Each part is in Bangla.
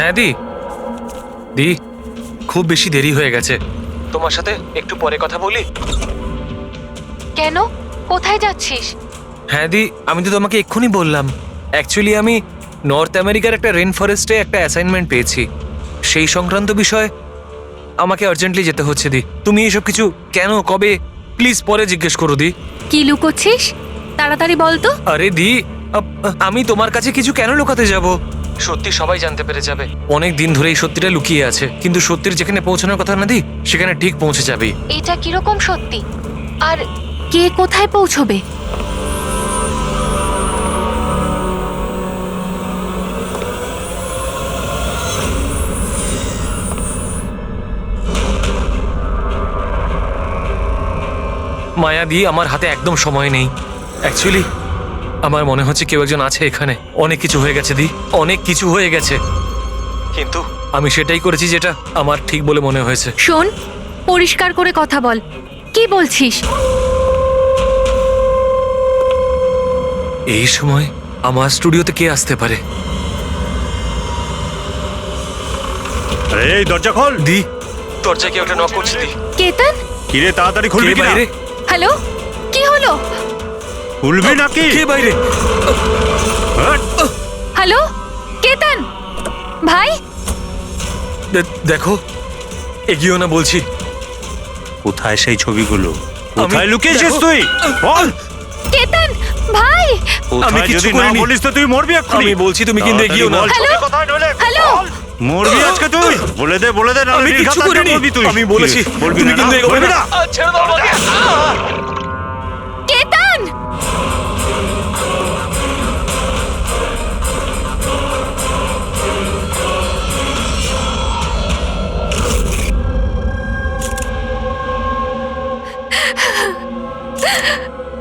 মায়াদি, দি খুব বেশি দেরি হয়ে গেছে, তোমার সাথে একটু পরে কথা বলি? কেন? কোথায় যাচ্ছিস? হ্যাঁ দি, আমি তো তোমাকে এক্ষুনি বললাম। অ্যাকচুয়ালি আমি নর্থ আমেরিকার একটা রেন ফরেস্টে একটা অ্যাসাইনমেন্ট পেয়েছি, সেই সংক্রান্ত বিষয় আমাকে আর্জেন্টলি যেতে হচ্ছে। দি তুমি এসব কিছু কেন, কবে, প্লিজ পরে জিজ্ঞেস করো। দি কি লুকোচ্ছিস? তাড়াতাড়ি বল তো। আরে দি, আমি তোমার কাছে কিছু কেন লুকাতে যাব? সত্যি সবাই জানতে পেরে যাবে। অনেক দিন ধরে এই সত্যিটা লুকিয়ে আছে, কিন্তু সত্যির যেখানে পৌঁছানোর কথা না দি, সেখানে ঠিক পৌঁছে যাবে। এটা কিরকম সত্যি? আর কে কোথায় পৌঁছবে? মায়া দি, আমার হাতে একদম সময় নেই। অ্যাকচুয়ালি আমার মনে হচ্ছে কেউ একজন আছে এখানে। অনেক কিছু হয়ে গেছে দি, অনেক কিছু হয়ে গেছে, কিন্তু আমি সেটাই করেছি যেটা আমার ঠিক বলে মনে হয়েছে। শোন, পরিষ্কার করে কথা বল, কি বলছিস? এই সময় আমার স্টুডিওতে কে আসতে পারে? আরে এই দরজা খোল। দি, দরজায় কেউ একটা নক করছে। দি কেতন, কিরে তাড়াতাড়ি খুলবি কে কি না? বাইরে? হ্যালো, কি হলো? খুলবি নাকি? কে বাইরে? হাট! হ্যালো কেতন ভাই, দেখো, এগিয়েও না বলছি। কোথায় সেই ছবিগুলো? আমি- কোথায় লুকিয়েছিস দেখো- তুই? বল। কেতন ভাই। আমি কোথায় কিচ্ছু যদি না করিনি। বলিস তো তুই মরবি এক্ষুনি। আমি বলছি, তুমি কিন্তু তাড়াতাড়ি এগিয়েও না। বল, হ্যালো? ছবি কোথায় নইলে হ্যালো? বল। মরবি আজকে তুই। বলে দে না আমি কিচ্ছু করিনি। মরবি তুই। আমি বলেছি, বলবি তুমি না, কিন্তু এগোবে বলবি না। ছেড়ে দাও আমাকে। কেতন,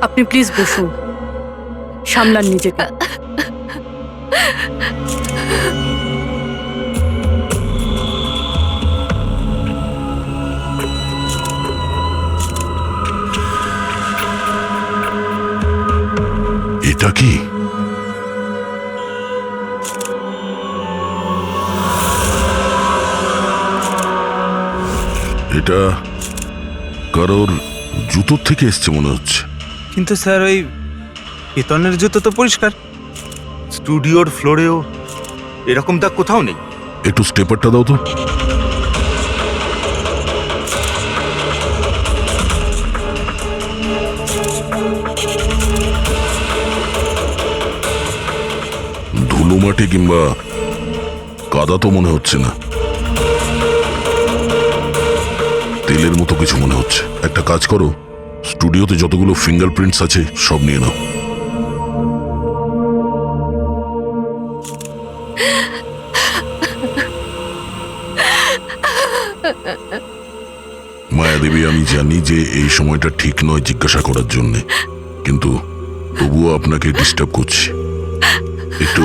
আপনি প্লিজ বসুন, সামলান নিজেকে। এটা কি? এটা কারোর জুতোর থেকে এসছে মনে হচ্ছে। কিন্তু স্যার, ওই কেতনের জুতো তো পরিষ্কার। স্টুডিওর ফ্লোরেও এরকম দাগ কোথাও নেই। একটু স্টেপারটা দাও তো। ধুলো মাটি কিংবা কাদা তো মনে হচ্ছে না, তেলের মতো কিছু মনে হচ্ছে। একটা কাজ করো, স্টুডিওতে যতগুলো ফিঙ্গারপ্রিন্টস আছে সব নিয়ে নাও। মায়াদেবী, আমি জানি যে এই সময়টা ঠিক নয় জিজ্ঞাসা করার জন্য, কিন্তু তবুও আপনাকে ডিস্টার্ব করছি। একটু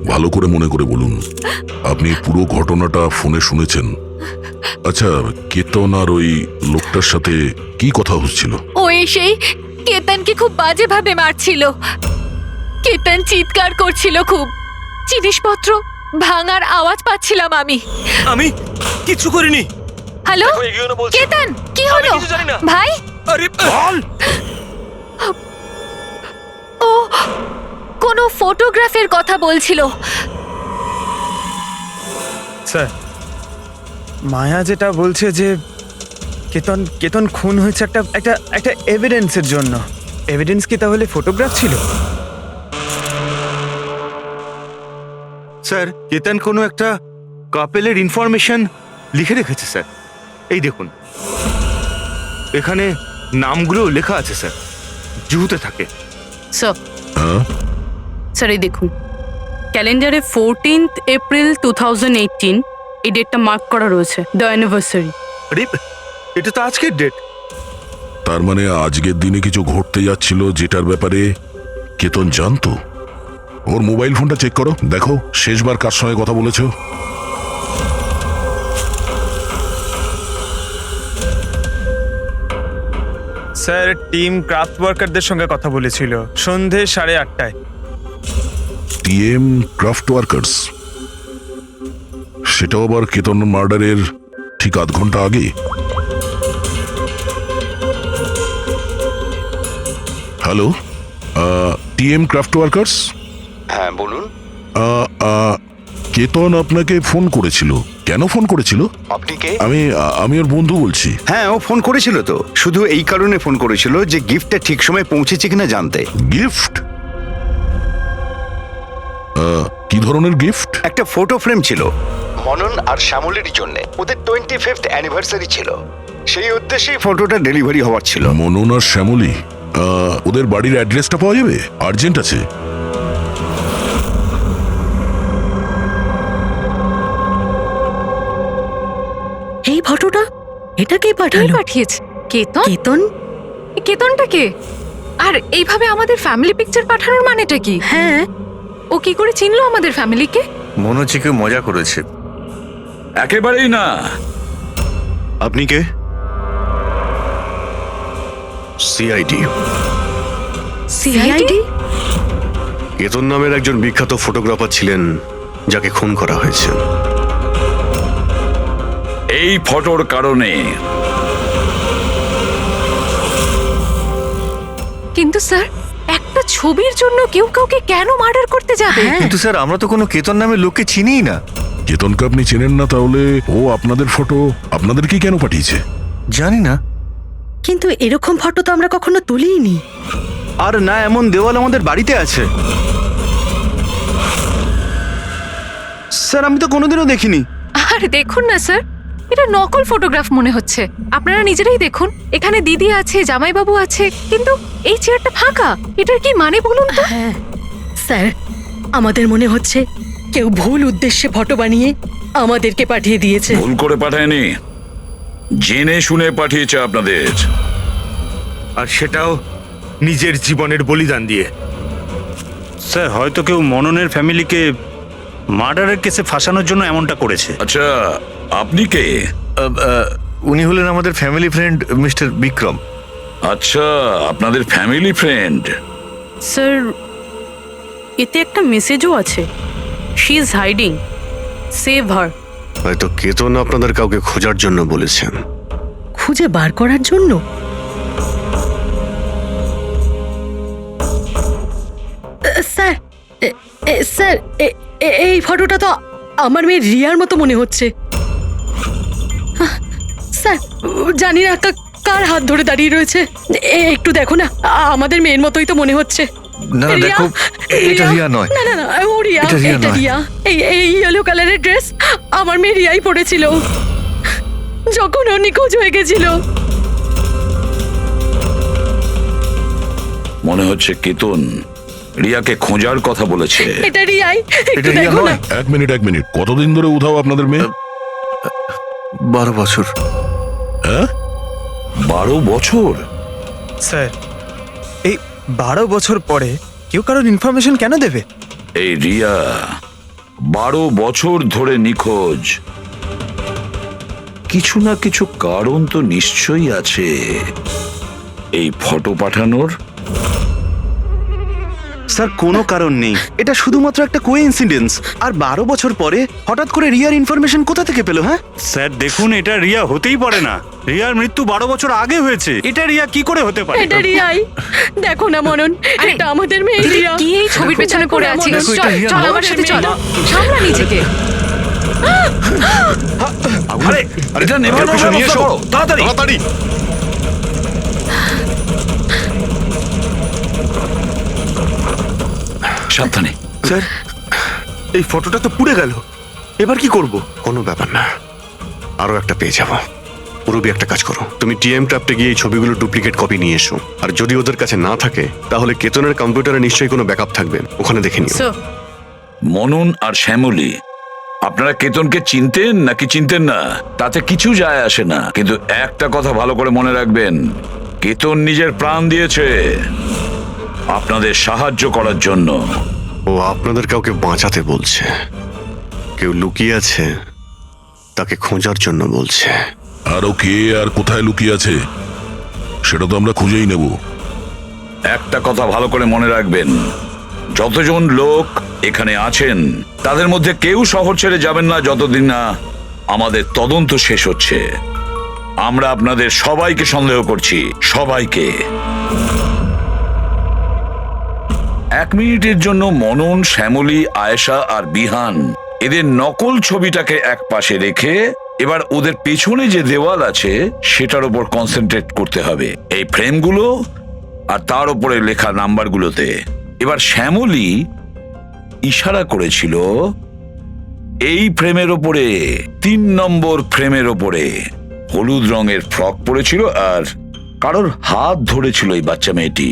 ভালো করে মনে করে বলুন, আপনি পুরো ঘটনাটা ফোনে শুনেছেন? আচ্ছা, কেতন আর ওই লোকটার সাথে কি কথা হচ্ছিল? ও সেই কেতনকে খুব বাজেভাবে মারছিল। কেতন চিৎকার করছিল খুব, জিনিসপত্র ভাঙার আওয়াজ পাচ্ছিলাম আমি। আমি কিচ্ছু করিনি। হ্যালো দেখো, এগিয়েও না বলছি। কেতন, কি আমি হলো কিছু জানি না। ভাই? আরে বল। ও কোনো ফটোগ্রাফের কথা বলছিল। স্যার, মায়া যেটা বলছে যে কেতন খুন হয়েছে একটা একটা একটা এভিডেন্সের জন্য। এভিডেন্স কি তাহলে ফটোগ্রাফ ছিল? স্যার, কেতন কোনো একটা কাপেলের ইনফরমেশন লিখে রেখেছে স্যার। এই দেখুন, এখানে নামগুলো লেখা আছে স্যার, জুহুতে থাকে। স্যার, হ্যাঁ, স্যার এই দেখুন, ক্যালেন্ডারে 14th এপ্রিল 2018 এই ডেটটা মার্ক করা রয়েছে, দ্য অ্যানিভার্সারি। আরে, এটা তো আজকের ডেট। তার মানে আজকের দিনে কিছু ঘটতে যাচ্ছিল যেটার ব্যাপারে কেতন জানতো। ওর মোবাইল ফোনটা চেক করো, দেখো শেষবার কার সঙ্গে কথা বলেছো। স্যার, টিম ক্রাফট ওয়ার্কারদের সঙ্গে কথা বলেছিল সন্ধে 8:30টায়। TM craft workers? সেটাও আবার কেতন মার্ডারের ঠিক আধ ঘন্টা আগে। Hello, TM craft workers. হ্যাঁ বলুন। কেতন আপনাকে ফোন করেছিল। কেন ফোন করেছিল? আপনি কে? আমি ওর বন্ধু বলছি। হ্যাঁ, ও ফোন করেছিল তো, শুধু এই কারণে ফোন করেছিল যে গিফটটা ঠিক সময় পৌঁছেছে কিনা জানতে। গিফট? কি ধরনের গিফট? একটা ফটো ফ্রেম ছিল মনন আর শ্যামলের জন্য, ওদের 25th অ্যানিভার্সারি ছিল, সেই উদ্দেশ্যেই ফটোটা ডেলিভারি হওয়ার ছিল। মনন আর শ্যামলী, ওদের বাড়ির অ্যাড্রেসটা পাওয়া যাবে? আর্জেন্ট আছে। এই ফটোটা, এটা কে কে পাঠালো? পাঠিয়েছে? কেতন? কেতন? কেতনটা কে? আর এইভাবে আমাদের ফ্যামিলি পিকচার পাঠানোর মানেটা কি? হ্যাঁ, ও কি করে চিনলো আমাদের ফ্যামিলিকে? মনে হচ্ছে কেউ মজা করেছে। একেবারেই না। আপনি কে? সিআইডি। সিআইডি? কেতন নামের একজন বিখ্যাত ফটোগ্রাফার ছিলেন যাকে খুন করা হয়েছে। এই ফটোর কারণে। কিন্তু স্যার, একটা ছবির জন্য কেউ কাউকে কেন মার্ডার করতে যাবে? হ্যাঁ। কিন্তু স্যার, আমরা তো কোনো কেতন নামের লোককে চিনিই না। কেতনকে আপনি চেনেন না, তাহলে ও আপনাদের ফটো আপনাদেরকেই কেন পাঠিয়েছে? জানি না। কিন্তু এরকম ফটো তো আমরা কখনো তুলিনি। আর না, এমন দেওয়াল আমাদের বাড়িতে আছে। স্যার, আমি তো কোনোদিনও দেখিনি। আর দেখুন না স্যার, এটা নকল ফটোগ্রাফ মনে হচ্ছে। আপনারা নিজেরাই দেখুন, এখানে দিদি আছে, জামাইবাবু আছে, কিন্তু এই চেয়ারটা ফাঁকা। এটার কি মানে বলুন তো? হ্যাঁ স্যার, আমাদের মনে হচ্ছে কেউ ভুল উদ্দেশ্যে ফটো বানিয়ে আমাদেরকে পাঠিয়ে দিয়েছে। ভুল করে পাঠায়নি, জেনে শুনে পাঠিয়েছে আপনাদের। আর সেটাও নিজের জীবনের বলিদান দিয়ে। স্যার, হয়তো কেউ মননের ফ্যামিলিকে মার্ডারের কেসে ফাঁসানোর জন্য এমনটা করেছে। আচ্ছা, আপনি কে? উনি হলেন আমাদের ফ্যামিলি ফ্রেন্ড মিস্টার বিক্রম। আচ্ছা, আপনাদের ফ্যামিলি ফ্রেন্ড। স্যার, এতে একটা মেসেজও আছে। শি ইজ হাইডিং, সেভ হার। হয়তো কেতন আপনাদের কাউকে খোঁজার জন্য বলেছেন। খুঁজে বার করার জন্য? স্যার, স্যার, এই ফটোটা তো আমার মেয়ে রিয়ার মতো মনে হচ্ছে। স্যার, জানি না কার হাত ধরে দাঁড়িয়ে রয়েছে। একটু দেখো না, আমাদের মেয়ের মতোই তো মনে হচ্ছে। না, রিয়া, দেখো, এটা রিয়া নয়। না না না, ও রিয়া, এটা রিয়া এটা নয়। রিয়া। এই ইয়েলো কালারের ড্রেস আমার মেয়ে রিয়াই পরেছিল যখন ও নিখোঁজ হয়ে গেছিল। মনে হচ্ছে কেতন রিয়াকে খোঁজার কথা বলেছে। এটা রিয়াই, একটু এটা রিয়া দেখো না। নয়। এক মিনিট, কতদিন ধরে উধাও আপনাদের মেয়ে? 12 বছর। হ্যাঁ, 12 বছর? স্যার, এই 12 বছর পরে কেউ কারোর ইনফরমেশন কেন দেবে? এই রিয়া 12 বছর ধরে নিখোঁজ। কিছু না কিছু কারণ তো নিশ্চয়ই আছে এই ফটো পাঠানোর। স্যার, কোনো কারণ নেই। এটা শুধুমাত্র একটা কোইন্সিডেন্স। আর 12 বছর পরে হঠাৎ করে রিয়ার ইনফরমেশন কোথা থেকে পেলো? হ্যাঁ স্যার দেখুন, এটা রিয়া হতেই পারে না। রিয়ার মৃত্যু 12 বছর আগে হয়েছে। এটা রিয়া কি করে হতে পারে? এটা রিয়াই। দেখো না মনন, আরে, এটা আমাদের মেয়ে রিয়া। কি এই ছবির পেছনে পড়ে আছিস? দেখো, এটা চল রিয়া চল নয়। আমার সাথে চল, সামলা নিজেকে। আরে এটা নেভানোর কিছু নিয়ে ব্যবস্থা এসো। করো, তাড়াতাড়ি। তাড়াতাড়ি। সাবধানে। স্যার, এই ফটোটা তো পুড়ে গেল। এবার কি করব? কোনো ব্যাপার না, আরো একটা পেয়ে যাব। মুরব্বি, একটা কাজ করো, তুমি টিএম ক্রাফটে গিয়ে এই ছবিগুলো ডুপ্লিকেট কপি নিয়ে এসো। আর যদি ওদের কাছে না থাকে তাহলে কেতনের কম্পিউটারে নিশ্চয়ই কোনো ব্যাকআপ থাকবে, ওখানে দেখে নিও। স্যার, মনন আর শ্যামলী, আপনারা কেতনকে চিনতেন নাকি চিনতেন না তাতে কিছু যায় আসে না, কিন্তু একটা কথা ভালো করে মনে রাখবেন, কেতন নিজের প্রাণ দিয়েছে আপনাদের সাহায্য করার জন্য। ও আপনাদের কাউকে বাঁচাতে বলছে, কেউ লুকিয়ে আছে তাকে খোঁজার জন্য বলছে। আর ও কে আর কোথায় লুকিয়ে আছে সেটা তো আমরা খুঁজেই নেব। একটা কথা ভালো করে মনে রাখবেন, যতজন লোক এখানে আছেন তাদের মধ্যে কেউ শহর ছেড়ে যাবেন না যতদিন না আমাদের তদন্ত শেষ হচ্ছে। আমরা আপনাদের সবাইকে সন্দেহ করছি, সবাইকে। 1 মিনিটের জন্য মনন, শ্যামলী, আয়েশা আর বিহান এদের নকল ছবিটাকে এক পাশে রেখে এবার ওদের পেছনে যে দেওয়াল আছে সেটার উপর কনসেন্ট্রেট করতে হবে, এই ফ্রেমগুলো আর তার উপরে লেখা নাম্বারগুলোতে। এবার শ্যামলী ইশারা করেছিল এই ফ্রেমের ওপরে, 3 নম্বর ফ্রেমের ওপরে। হলুদ রঙের ফ্রক পরেছিল আর কারোর হাত ধরেছিল এই বাচ্চা মেয়েটি।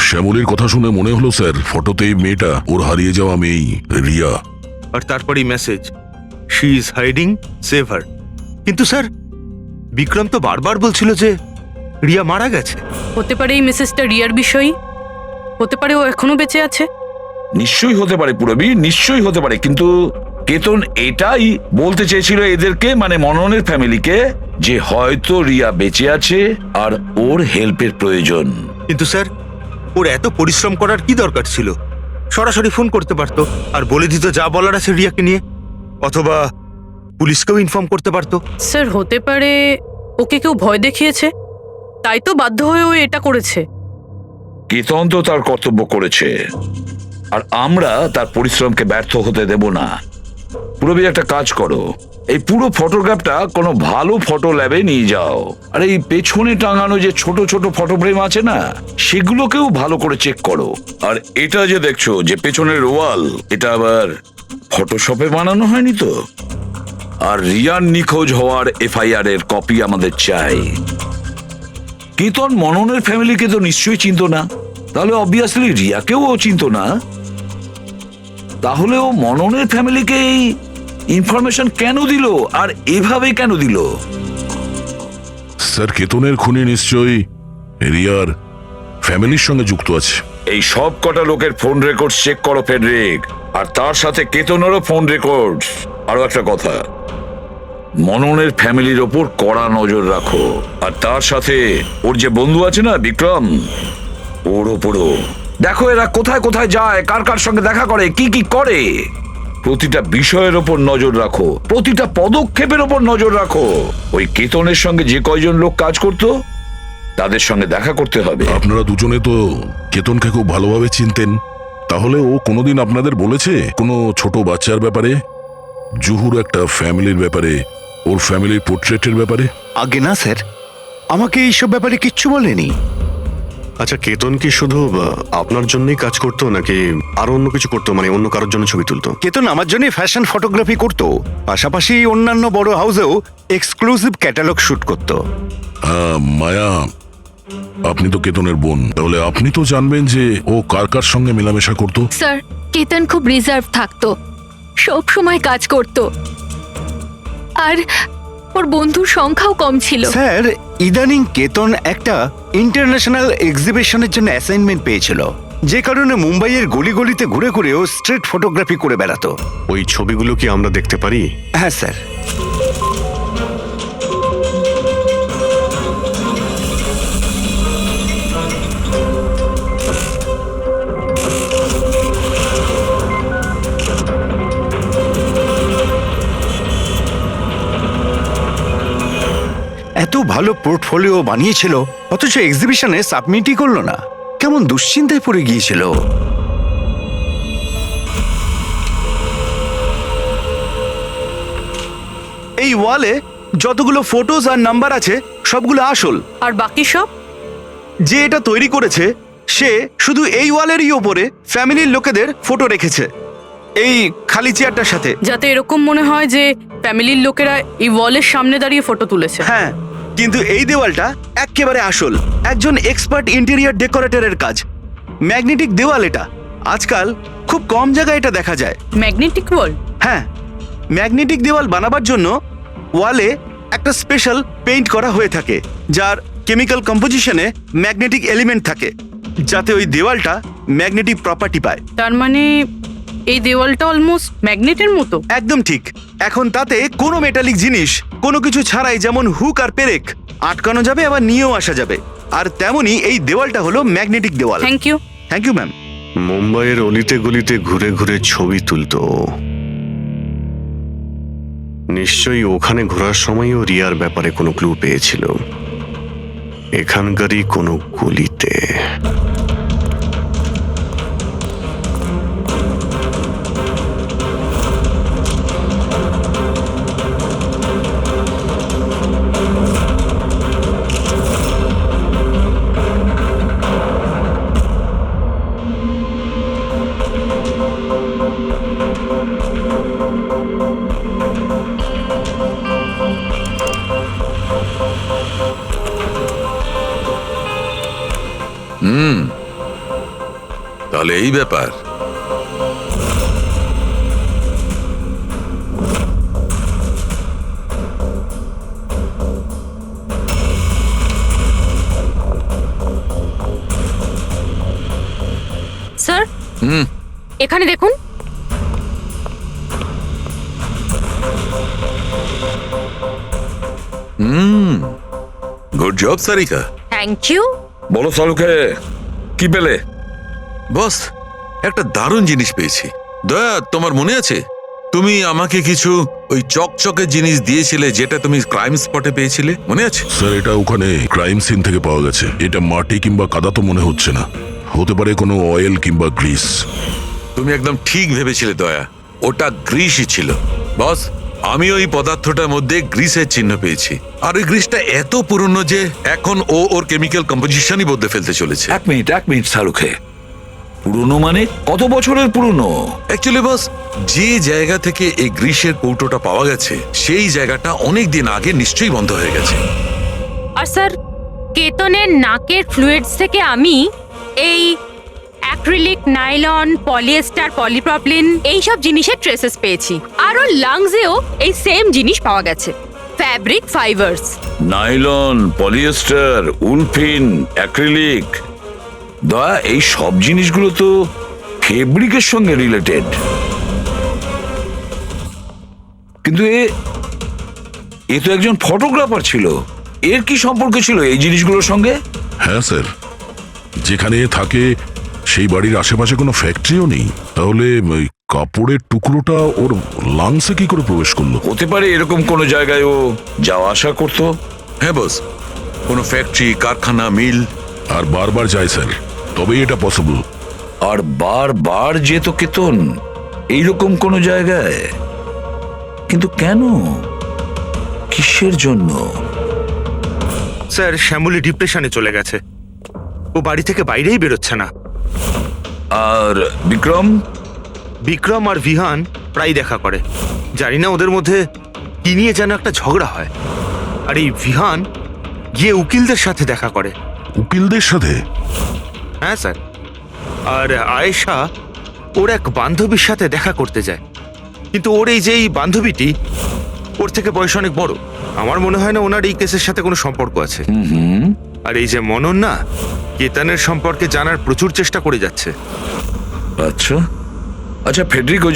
শ্যামলীর কথা শুনে মনে হলো স্যার ফটোতে এই মেয়েটা ওর হারিয়ে যাওয়া মেয়েই, রিয়া। আর তারপরেই message, she is hiding, save হার। কিন্তু স্যার বিক্রম তো বারবার বলছিল যে রিয়া মারা গেছে। হতে পারে এই মেসেজটা রিয়ার বিষয়ই, হতে পারে ও এখনো বেঁচে আছে। নিশ্চয়ই হতে পারে পুরবী, নিশ্চয়ই হতে পারে, কিন্তু কেতন এটাই বলতে চেয়েছিল এদেরকে, মানে মননের ফ্যামিলিকে, যে হয়তো রিয়া বেঁচে আছে আর ওর হেল্পের প্রয়োজন। কিন্তু স্যার ওর এত পরিশ্রম করার কি দরকার ছিল? সরাসরি ফোন করতে পারতো আর বলে দিত যা বলার আছে রিয়াকে নিয়ে, অথবা পুলিশকেও ইনফর্ম করতে পারতো। স্যার হতে পারে ওকে কেউ ভয় দেখিয়েছে, তাই তো বাধ্য হয়ে ও এটা করেছে। কেতন তো তার কর্তব্য করেছে আর আমরা তার পরিশ্রমকে ব্যর্থ হতে দেব না। পুরবী একটা কাজ করো, এই পুরো ফটোগ্রাফটা কোনো ভালো ফটো ল্যাবে নিয়ে যাও, আর এই পেছনে টাঙানো যে ছোট ছোট ফটো ফ্রেম আছে না সেগুলোকেও ভালো করে চেক করো। আর এটা যে দেখছো যে পেছনের ওয়াল, এটা আবার ফটোশপে বানানো হয়নি তো? আর রিয়ার নিখোঁজ হওয়ার FIR এর কপি আমাদের চাই। কেতন মননের ফ্যামিলিকে তো নিশ্চয়ই চিনতো না, তাহলে অবভিয়াসলি রিয়াকেও ও চিনতো না। তাহলে ও মননের ফ্যামিলিকে এই ইনফরমেশন কেন দিল, আর এভাবে কেন দিল? স্যার কেতনের খুনি নিশ্চয়ই রিয়ার ফ্যামিলির সঙ্গে যুক্ত আছে। এই সব কটা লোকের ফোন রেকর্ড চেক করো ফেডরিক, আর তার সাথে কেতনেরও ফোন রেকর্ড। আরো একটা কথা, মননের ফ্যামিলির ওপর কড়া নজর রাখো, আর তার সাথে ওর যে বন্ধু আছে না বিক্রম, ওর ওপরও দেখো এরা কোথায় কোথায় যায়, কার কার সঙ্গে দেখা করে, কি কি করে। প্রতিটা বিষয়ের ওপর নজর রাখো, প্রতিটা পদক্ষেপের ওপর নজর রাখো। ওই কেতনের সঙ্গে যে কয়জন লোক কাজ করতো তাদের সঙ্গে দেখা করতে হবে। আপনারা দুজনে তো কেতনকে খুব ভালোভাবে চিনতেন, তাহলে ও কোনোদিন আপনাদের বলেছে কোনো ছোট বাচ্চার ব্যাপারে, জুহুর একটা ফ্যামিলির ব্যাপারে, ওর ফ্যামিলির পোর্ট্রেটের ব্যাপারে? আগে না স্যার, আমাকে এইসব ব্যাপারে কিচ্ছু বলেনি। আচ্ছা, কেতন কি শুধু আপনার জন্যই কাজ করতো নাকি আরো অন্য কিছু করতো, মানে অন্য কারোর জন্য ছবি তুলতো? কেতন আমার জন্য ফ্যাশন ফটোগ্রাফি করতো, পাশাপাশি অন্যান্য বড় হাউসেও এক্সক্লুসিভ ক্যাটালগ শুট করতো। মায়া, আপনি তো কেতনের বোন, তাহলে আপনি তো জানবেন যে ও কার কার সঙ্গে মেলামেশা করতো। স্যার কেতন খুব রিজার্ভ থাকতো, সব সময় কাজ করত, আর ওর বন্ধুর সংখ্যাও কম ছিল। স্যার ইদানিং কেতন একটা ইন্টারন্যাশনাল এক্সিবিশনের জন্য অ্যাসাইনমেন্ট পেয়েছিল, যে কারণে মুম্বাইয়ের গলি গলিতে ঘুরে ঘুরে ও স্ট্রিট ফটোগ্রাফি করে বেড়াতো। ওই ছবিগুলো কি আমরা দেখতে পারি? হ্যাঁ স্যার। এত ভালো পোর্টফোলিও বানিয়েছিল, অথচ এক্সিবিশনে সাবমিটই করলো না। কেমন দুশ্চিন্তায় পড়ে গিয়েছিল। এই ওয়ালে যতগুলো ফটোজ আর নাম্বার আছে সবগুলো আসল, আর বাকি সব? যে এটা তৈরি করেছে সে শুধু এই ওয়ালেরই ওপরে ফ্যামিলির লোকেদের ফটো রেখেছে, এই খালি চেয়ারটার সাথে। যাতে এরকম মনে হয় যে ফ্যামিলির লোকেরা এই ওয়ালের সামনে দাঁড়িয়ে ফটো তুলেছে। হ্যাঁ, কিন্তু এই দেওয়ালটা একেবারে আসল, একজন এক্সপার্ট ইন্টেরিয়র ডেকোরেটরের কাজ। ম্যাগনেটিক দেওয়াল এটা, আজকাল খুব কম জায়গায় এটা দেখা যায়। ম্যাগনেটিক ওয়াল? হ্যাঁ, ম্যাগনেটিক দেওয়াল বানাবার জন্য ওয়ালে একটা স্পেশাল পেইন্ট করা হয়ে থাকে, যার কেমিক্যাল কম্পোজিশনে ম্যাগনেটিক এলিমেন্ট থাকে, যাতে ওই দেওয়ালটা ম্যাগনেটিক প্রপার্টি পায়। তার মানে এই দেওয়ালটা অলমোস্ট ম্যাগনেটের মতো। একদম ঠিক। এখন তাতে কোনো মেটালিক জিনিস কোনো কিছু ছাড়াই, যেমন হুক আর পেরেক, আটকানো যাবে আবার নিয়েও আসা যাবে। আর তেমনি এই দেওয়ালটা হলো ম্যাগনেটিক দেওয়াল। Thank you. Thank you ma'am. মুম্বাইয়ের অলিতে গলিতে ঘুরে ঘুরে ছবি তুলতো ও। নিশ্চয়ই ওখানে ঘোরার সময়ও রিয়ার ব্যাপারে কোনো ক্লু পেয়েছিল, এখানকারই কোনো গলিতে। তাহলে এই ব্যাপার। স্যার এখানে দেখুন। Good job Sarika. Thank you. বলো সালুকে, কি পেলে? বস, একটা দারুণ জিনিস পেয়েছি। দয়া, তোমার মনে আছে তুমি আমাকে কিছু ওই চকচকে জিনিস দিয়েছিলে যেটা তুমি ক্রাইম স্পটে পেয়েছিলে, মনে আছে? স্যার, এটা ওখানে ক্রাইম সিন থেকে পাওয়া গেছে। এটা মাটি কিংবা কাদা তো মনে হচ্ছে না, হতে পারে কোনো অয়েল কিংবা গ্রিস। তুমি একদম ঠিক ভেবেছিলে দয়া, ওটা গ্রিসই ছিল। বস, আমি ওই পদার্থটার মধ্যে গ্রিসের চিহ্ন পেয়েছি, আর ওই গ্রিসটা এত পুরনো যে এখন ও ওর কেমিক্যাল কম্পোজিশনই বদলে ফেলতে চলেছে। এক মিনিট সালুকে, পুরনো মানে কত বছরের পুরনো? অ্যাকচুয়ালি বস, যে জায়গা থেকে এই গ্রিসের কৌটোটা পাওয়া গেছে সেই জায়গাটা অনেক দিন আগে নিশ্চয়ই বন্ধ হয়ে গেছে। আর স্যার, কেতনের নাকের ফ্লুইডস থেকে আমি এই অ্যাক্রিলিক, নাইলন, পলিয়েস্টার, পলিপ্রপলিন এইসব জিনিসের ট্রেসেস পেয়েছি। আর ওর লাংসেও এই সেম জিনিস পাওয়া গেছে, fabric fibres. Nylon, polyester, olefin, acrylic. দয়া, এই সব জিনিসগুলো তো ফেব্রিকের সঙ্গে রিলেটেড, কিন্তু এ তো একজন ফটোগ্রাফার ছিল। এর কি সম্পর্ক ছিল এই জিনিসগুলোর সঙ্গে? হ্যাঁ স্যার, যেখানে এ থাকে সেই বাড়ির আশেপাশে কোনো ফ্যাক্টরিও নেই, তাহলে ওই কাপড়ের টুকরোটা ওর লাংসে কি করে প্রবেশ করলো? হতে পারে এরকম কোনো জায়গায় ও যাওয়া আসা করতো। হ্যাঁ বস, কোনো ফ্যাক্টরি, কারখানা, মিল। আর বারবার যায় স্যার, তবেই এটা পসিবল। আর বারবার যেত কেতন এইরকম কোনো জায়গায়, কিন্তু কেন, কিসের জন্য? স্যার, শ্যামলী ডিপ্রেশনে চলে গেছে, ও বাড়ি থেকে বাইরেই বেরোচ্ছে না। আর বিক্রম আর ভিহান প্রায় দেখা করে। জানি না ওদের মধ্যে কি নিয়ে যেন একটা ঝগড়া হয়। আর এই ভিহান গিয়ে উকিলদের সাথে দেখা করে। উকিলদের সাথে? হ্যাঁ স্যার। আর আয়েশা ওর এক বান্ধবীর সাথে দেখা করতে যায়, কিন্তু ওর এই যে এই বান্ধবীটি ওর থেকে বয়স অনেক বড়। আমার মনে হয় না ওনার এই কেসের সাথে কোনো সম্পর্ক আছে। আর এই যে মনন না, কেতনের সম্পর্কে জানার প্রচুর চেষ্টা করে যাচ্ছে। আচ্ছা ফেডরিকো,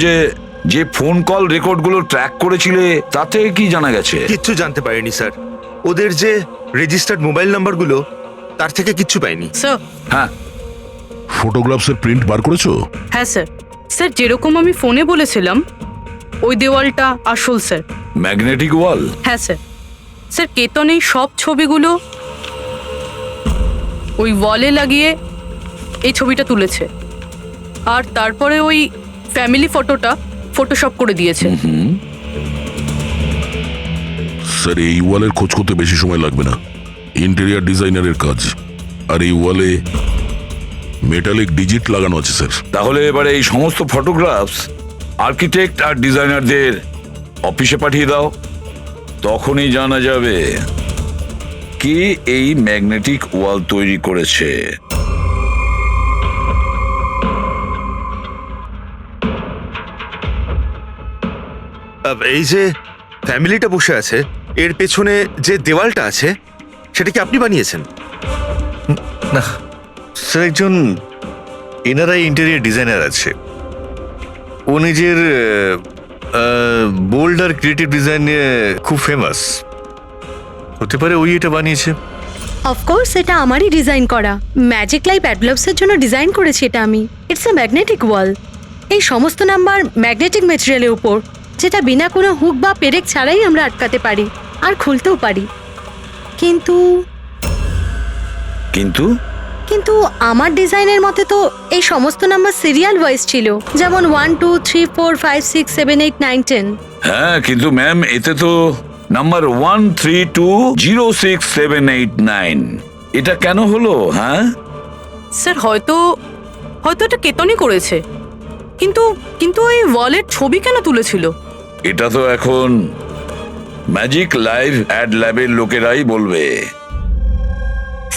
যে ফোন কল রেকর্ডগুলো ট্র্যাক করেছিলে তাতে কি জানা গেছে? কিচ্ছু জানতে পারিনি স্যার। ওদের যে রেজিস্টার্ড মোবাইল নাম্বারগুলো, তার থেকে কিচ্ছু পাইনি। স্যার। হ্যাঁ, ফটোগ্রাফসের প্রিন্ট বার করেছো? হ্যাঁ স্যার। স্যার, যেরকম আমি ফোনে বলেছিলাম ওই দেওয়ালটা আসল স্যার। ম্যাগনেটিক ওয়াল? হ্যাঁ স্যার। স্যার, কেতন এই সব ছবিগুলো ওই ওয়ালে লাগিয়ে এই ছবিটা তুলেছে, আর তারপরে ওই ফ্যামিলি ফটোটা ফটোশপ করে দিয়েছে। স্যার, এই ওয়ালের খোঁজ করতে বেশি সময় লাগবে না, ইন্টেরিয়ার ডিজাইনারের কাজ। আর এই ওয়ালে মেটালিক ডিজিট লাগানো আছে স্যার। তাহলে এবারে এই সমস্ত ফটোগ্রাফস আর্কিটেক্ট আর ডিজাইনারদের অফিসে পাঠিয়ে দাও, তখনই জানা যাবে কে এই ম্যাগনেটিক ওয়াল তৈরি করেছে। এই যে ফ্যামিলিটা বসে আছে, এর পেছনে যে দেওয়ালটা আছে সেটা কি আপনি বানিয়েছেন? না স্যার, একজন এনারাই ইন্টেরিয়ার ডিজাইনার আছে, ও নিজের বোল্ড আর ক্রিয়েটিভ ডিজাইন নিয়ে খুব ফেমাস। হতে পারে ওই এটা বানিয়েছে। অফকোর্স এটা আমারই ডিজাইন করা ম্যাজিক লাইফ অ্যাডলভসের জন্য ডিজাইন করেছি এটা আমি। ইটস এ ম্যাগনেটিক ওয়াল। এই সমস্ত নাম্বার ম্যাগনেটিক মেটেরিয়ালের উপর, যেটা বিনা কোনো হুক বা পেরেক ছাড়াই আমরা আটকাতে পারি আর খুলতেও পারি। কিন্তু কিন্তু কিন্তু আমার ডিজাইনের মতে তো এই সমস্ত নাম্বার সিরিয়াল ওয়াইজ ছিল, যেমন 1 2 3 4 5 6 7 8 9 10। হ্যাঁ, কিন্তু ম্যাম এতে তো নাম্বার 1320678 এটা কেন হলো? হ্যাঁ স্যার হয়তো এটা কেতনই করেছে, কিন্তু কিন্তু এই ওয়ালের ছবি কেন তুলেছিল? এটা তো এখন ম্যাজিক লাইভ অ্যাড ল্যাবের লোকেরাই বলবে।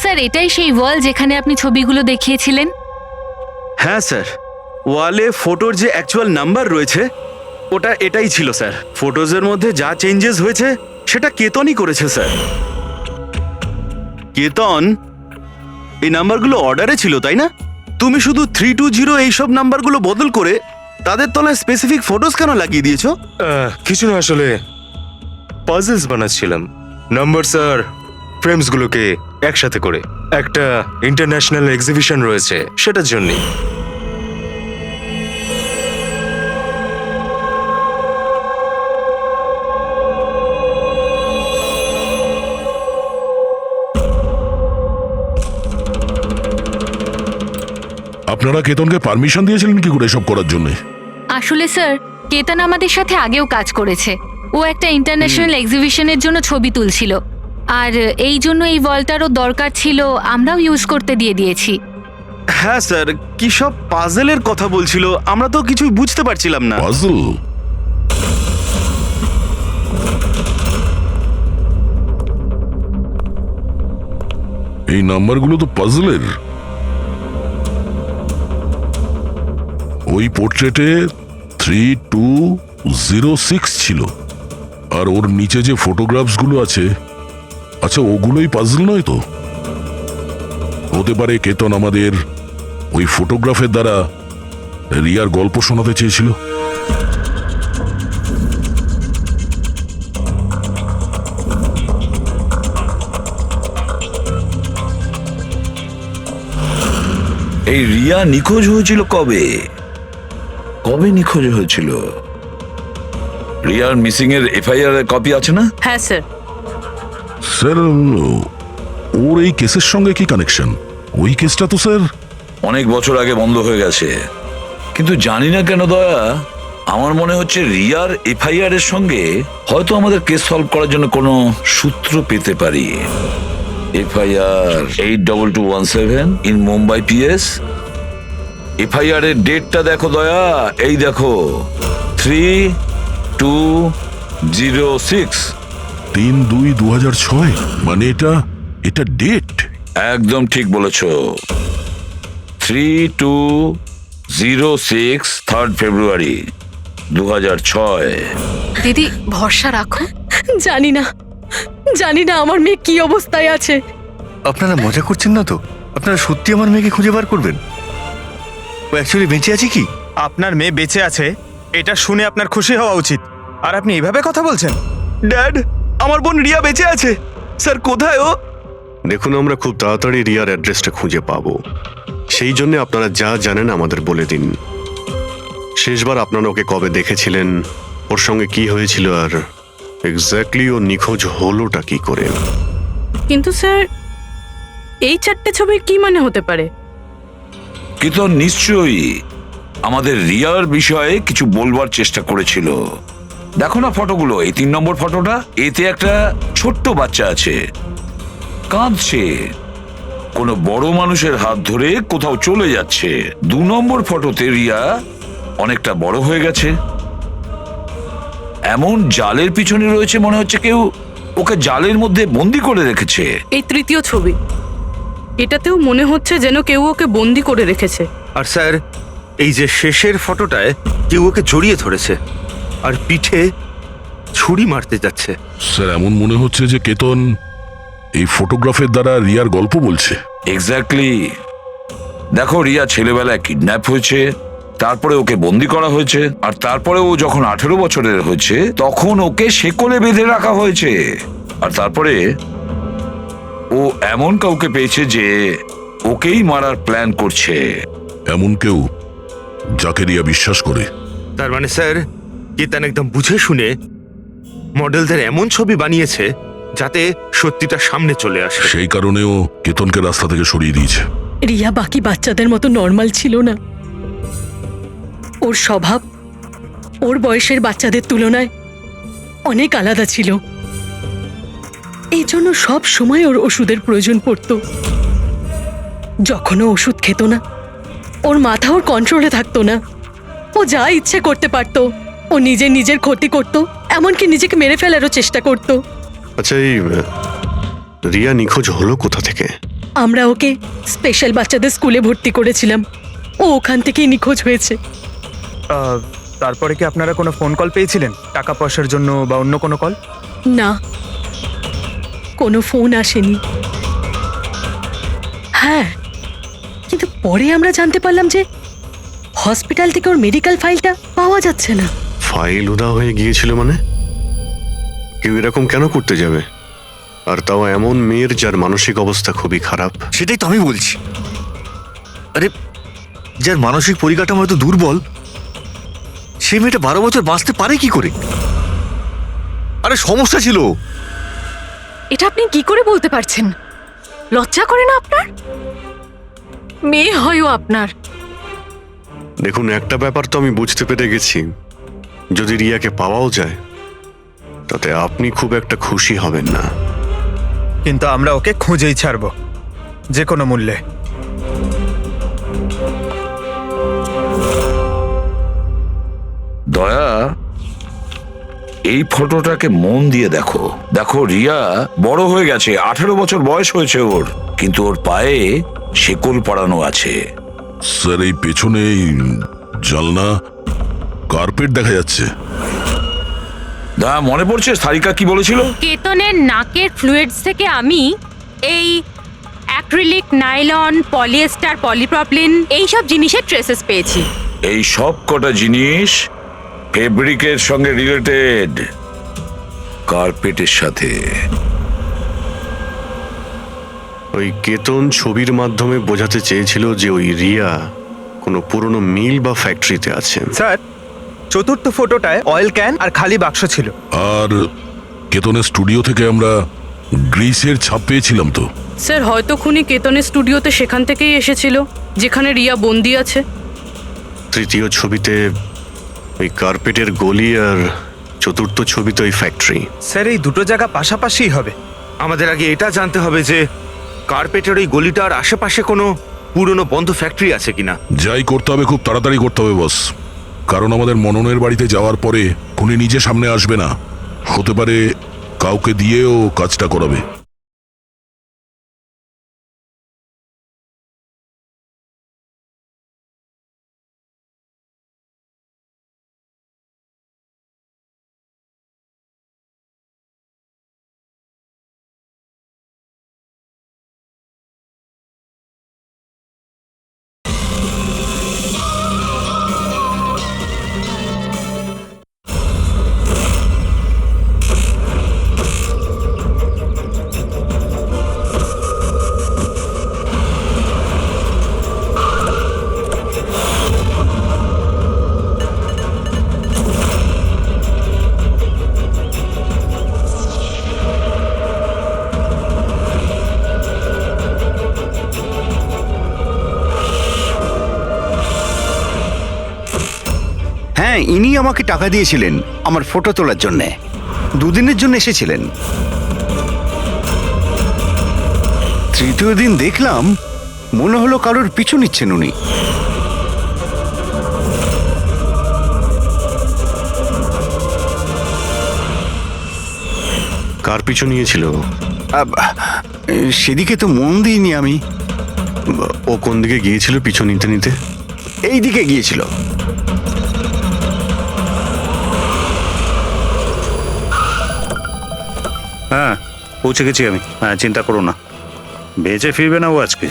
স্যার এটাই সেই ওয়াল যেখানে আপনি ছবিগুলো দেখিয়েছিলেন? হ্যাঁ স্যার, ওয়ালে ফটোর যে অ্যাকচুয়াল নাম্বার রয়েছে ওটা এটাই ছিল স্যার। ফটোজের মধ্যে যা চেঞ্জেস হয়েছে সেটা কেতনই করেছে স্যার। কেতন, এই নাম্বারগুলো অর্ডারে ছিল তাই না? তুমি শুধু 320 এইসব নাম্বারগুলো বদল করে তাদের তলায় স্পেসিফিক ফটোজ কেন লাগিয়ে দিয়েছো? কিছু না, আসলে পাজলস বানাচ্ছিলাম, নাম্বারস আর ফ্রেমসগুলোকে একসাথে করে। একটা ইন্টারন্যাশনাল এক্সিবিশন রয়েছে সেটার জন্যই। আপনারা কেতনকে পারমিশন দিয়েছিলেন কি করে এসব করার জন্য? আসলে স্যার কেতন আমাদের সাথে আগেও কাজ করেছে। ও একটা ইন্টারন্যাশনাল এক্সিবিশনের জন্য ছবি তুলছিল, আর এই জন্য এই ওয়ালটারও দরকার ছিল, আমরাও ইউজ করতে দিয়ে দিয়েছি। হ্যাঁ স্যার, কি সব পাজেলের কথা বলছিল, আমরা তো কিছুই বুঝতে পারছিলাম না। পাজল? এই নাম্বারগুলো তো পাজলের। ওই পোর্ট্রেটে 3206 ছিল, আর ওর নিচে যে ফটোগ্রাফসগুলো আছে, আচ্ছা ওগুলোই পাজল নয় তো? হতে পারে কেতন আমাদের ওই ফটোগ্রাফের দ্বারা রিয়ার গল্প শোনাতে চেয়েছিল। এই রিয়া নিখোঁজ হয়েছিল কবে? কবে নিখোঁজ হয়েছিল? রিয়ার মিসিং এর এফআইআর এর কপি আছে না? হ্যাঁ স্যার। স্যার, ওর এই কেসের সঙ্গে কি কানেকশন? ওই কেসটা তো স্যার অনেক বছর আগে বন্ধ হয়ে গেছে, কিন্তু জানি না কেন দয়া, আমার মনে হচ্ছে রিয়ার এফআইআর এর সঙ্গে হয়তো আমাদের কেস সলভ করার জন্য কোনো সূত্র পেতে পারি। FIR 82217 in Mumbai PS. FIR এর ডেটটা দেখো দয়া, এই দেখো 3206। 3/2/2006, মানে এটা ডেট। একদম ঠিক বলেছ, 3206 3rd ফেব্রুয়ারি 2006। দিদি ভরসা রাখো। জানি না আমার মেয়ে কি অবস্থায় আছে। আপনারা মজা করছেন না তো? আপনারা সত্যি আমার মেয়েকে খুঁজে বার করবেন? ও অ্যাকচুয়ালি বেঁচে আছে কি? আপনার মেয়ে বেঁচে আছে এটা শুনে আপনার খুশি হওয়া উচিত, আর আপনি এইভাবে কথা বলছেন। ড্যাড, আমার বোন রিয়া বেঁচে আছে। স্যার, কোথায় ও? দেখুন, আমরা খুব তাড়াতাড়ি রিয়ার অ্যাড্রেসটা খুঁজে পাবো, সেই জন্য আপনারা যা জানেন আমাদের বলে দিন। শেষবার আপনারা ওকে কবে দেখেছিলেন, ওর সঙ্গে কি হয়েছিল, আর এক্স্যাক্টলি ও নিখোঁজ হলোটা কি করে? কিন্তু স্যার এই 4টে ছবির কি মানে হতে পারে? কিন্তু নিশ্চয়ই আমাদের রিয়ার বিষয়ে কিছু বলবার চেষ্টা করেছিল। দেখো না ফটোগুলো, এই 3 নম্বর ফটোটা, এতে একটা ছোট্ট বাচ্চা আছে, কাঁদছে, কোনো বড় মানুষের হাত ধরে কোথাও চলে যাচ্ছে। 2 নম্বর ফটোতে রিয়া অনেকটা বড় হয়ে গেছে, এমন জালের পিছনে রয়েছে, মনে হচ্ছে কেউ ওকে জালের মধ্যে বন্দি করে রেখেছে। এই 3য় ছবি, এটাতেও মনে হচ্ছে যেন কেউ ওকে বন্দি করে রেখেছে। আর স্যার, এই যে শেষের ফটোটায় কেউ ওকে জড়িয়ে ধরেছে আর পিঠে ছুরি মারতে যাচ্ছে। স্যার, এমন মনে হচ্ছে যে কেতন এই ফটোগ্রাফের দ্বারা রিয়ার গল্প বলছে। এক্স্যাক্টলি। দেখো, রিয়া ছেলেবেলায় কিডন্যাপ হয়েছে, তারপরে ওকে বন্দি করা হয়েছে, আর তারপরে ও যখন 18 বছরের হয়েছে তখন ওকে শেকলে বেঁধে রাখা হয়েছে, আর তারপরে ও ও এমন কাউকে পেয়েছে যে ওকেই মারার প্ল্যান করছে। এমন কেউ যাকে রিয়া বিশ্বাস করে? তার মানে স্যার কেতন একদম বুঝে শুনে মডেলদের এমন ছবি বানিয়েছে যাতে সত্যিটা সামনে চলে আসে। সেই কারণেও কেতনকে রাস্তা থেকে সরিয়ে দিয়েছে। রিয়া বাকি বাচ্চাদের মতো নর্মাল ছিল না। ওর স্বভাব ওর বয়সের বাচ্চাদের তুলনায় অনেক আলাদা ছিল। এই জন্য সব সময় ওর ওষুধের প্রয়োজন পড়তো। যখন ও ওষুধ খেত না, ওর মাথা ওর কন্ট্রোলে থাকতো না। ও যা ইচ্ছে করতে পারতো। ও নিজের ক্ষতি করতো, এমনকি নিজেকে মেরে ফেলারও চেষ্টা করতো। আচ্ছা, এই রিয়া নিখোঁজ হলো কোথা থেকে? আমরা ওকে স্পেশাল বাচ্চাদের স্কুলে ভর্তি করেছিলাম। ও ওখান থেকেই নিখোঁজ হয়েছে। তারপরে কি আপনারা কোনো ফোন কল পেয়েছিলেন টাকা পয়সার জন্য বা অন্য কোনো কল? না, কোনো ফোন আসেনি। হ্যাঁ, কিন্তু পরে আমরা জানতে পারলাম যে হসপিটাল থেকে ওর মেডিকেল ফাইলটা পাওয়া যাচ্ছে না। ফাইল উদা হয়ে গিয়েছিল মানে? কেউ এরকম কেন করতে যাবে? আর তাও এমন মেয়ের যার মানসিক অবস্থা খুবই খারাপ। সেটাই তো আমি বলছি। আরে, যার মানসিক পরিকাঠামো এত দুর্বল, সে মেয়েটা 12 বছর বাঁচতে পারে কি করে? আরে সমস্যা ছিল। এটা আপনি কি করে বলতে পারছেন? লজ্জা করে না আপনার? মেয়ে হয়ও আপনার। দেখুন, একটা ব্যাপার তো আমি বুঝতে পেরে গেছি, যদি রিয়াকে পাওয়াও যায় তাতে আপনি খুব একটা খুশি হবেন না। কিন্তু আমরা ওকে খুঁজেই ছাড়বো, যে কোনো মূল্যে। দয়া, এই ফটোটাকে মন দিয়ে দেখো। দেখো, রিয়া বড় হয়ে গেছে, 18 বছর বয়স হয়েছে ওর, কিন্তু ওর পায়ে শেকল পরানো আছে। স্যার, এই পেছনে এই জানলা কার্পেট দেখা যাচ্ছে। মনে পড়ছে সারিকা কি বলেছিল? কেতনের নাকের ফ্লুইডস থেকে আমি এই অ্যাক্রিলিক, নাইলন, পলিয়েস্টার, পলিপ্রপলিন এইসব জিনিসের ট্রেসেস পেয়েছি। এই সব কটা জিনিস ফেব্রিকের সঙ্গে রিলেটেড, কার্পেটের সাথে। ওই কেতন ছবির মাধ্যমে বোঝাতে চেয়েছিল যে ওই রিয়া কোনো পুরনো মিল বা ফ্যাক্টরিতে আছে। স্যার, চতুর্থ ফটোটায় অয়েল ক্যান আর খালি বাক্স ছিল। আর কেতনের স্টুডিও থেকে আমরা গ্রিসের ছাপ পেয়েছিলাম তো। স্যার, হয়তো খুনি কেতনের স্টুডিওতে সেখান থেকেই এসেছিল যেখানে রিয়া বন্দি আছে। তৃতীয় ছবিতে ওই কার্পেটের গলি, আর চতুর্থ ছবিতে ওই ফ্যাক্টরি। স্যার, এই দুটো জায়গা পাশাপাশিই হবে। আমাদের আগে এটা জানতে হবে যে কার্পেটের ওই গলিটার আশেপাশে কোনো পুরনো বন্ধ ফ্যাক্টরি আছে কিনা। যাই করতে হবে খুব তাড়াতাড়ি করতে হবে বস, কারণ আমাদের মননের বাড়িতে যাওয়ার পরে খুনি নিজে সামনে আসবে না, হতে পারে কাউকে দিয়েও কাজটা করাবে। হ্যাঁ, ইনি আমাকে টাকা দিয়েছিলেন আমার ফটো তোলার জন্যে। 2 দিনের জন্য এসেছিলেন। তৃতীয় দিন দেখলাম মনে হলো কারোর পিছু নিচ্ছেন উনি। কার পিছু নিয়েছিল? সেদিকে তো মন দিইনি আমি। ও কোন দিকে গিয়েছিল পিছু নিতে নিতে? এই দিকে গিয়েছিল। হ্যাঁ, পৌঁছে গেছি আমি। হ্যাঁ, চিন্তা করো না, বেঁচে ফিরবে না ও আজকে।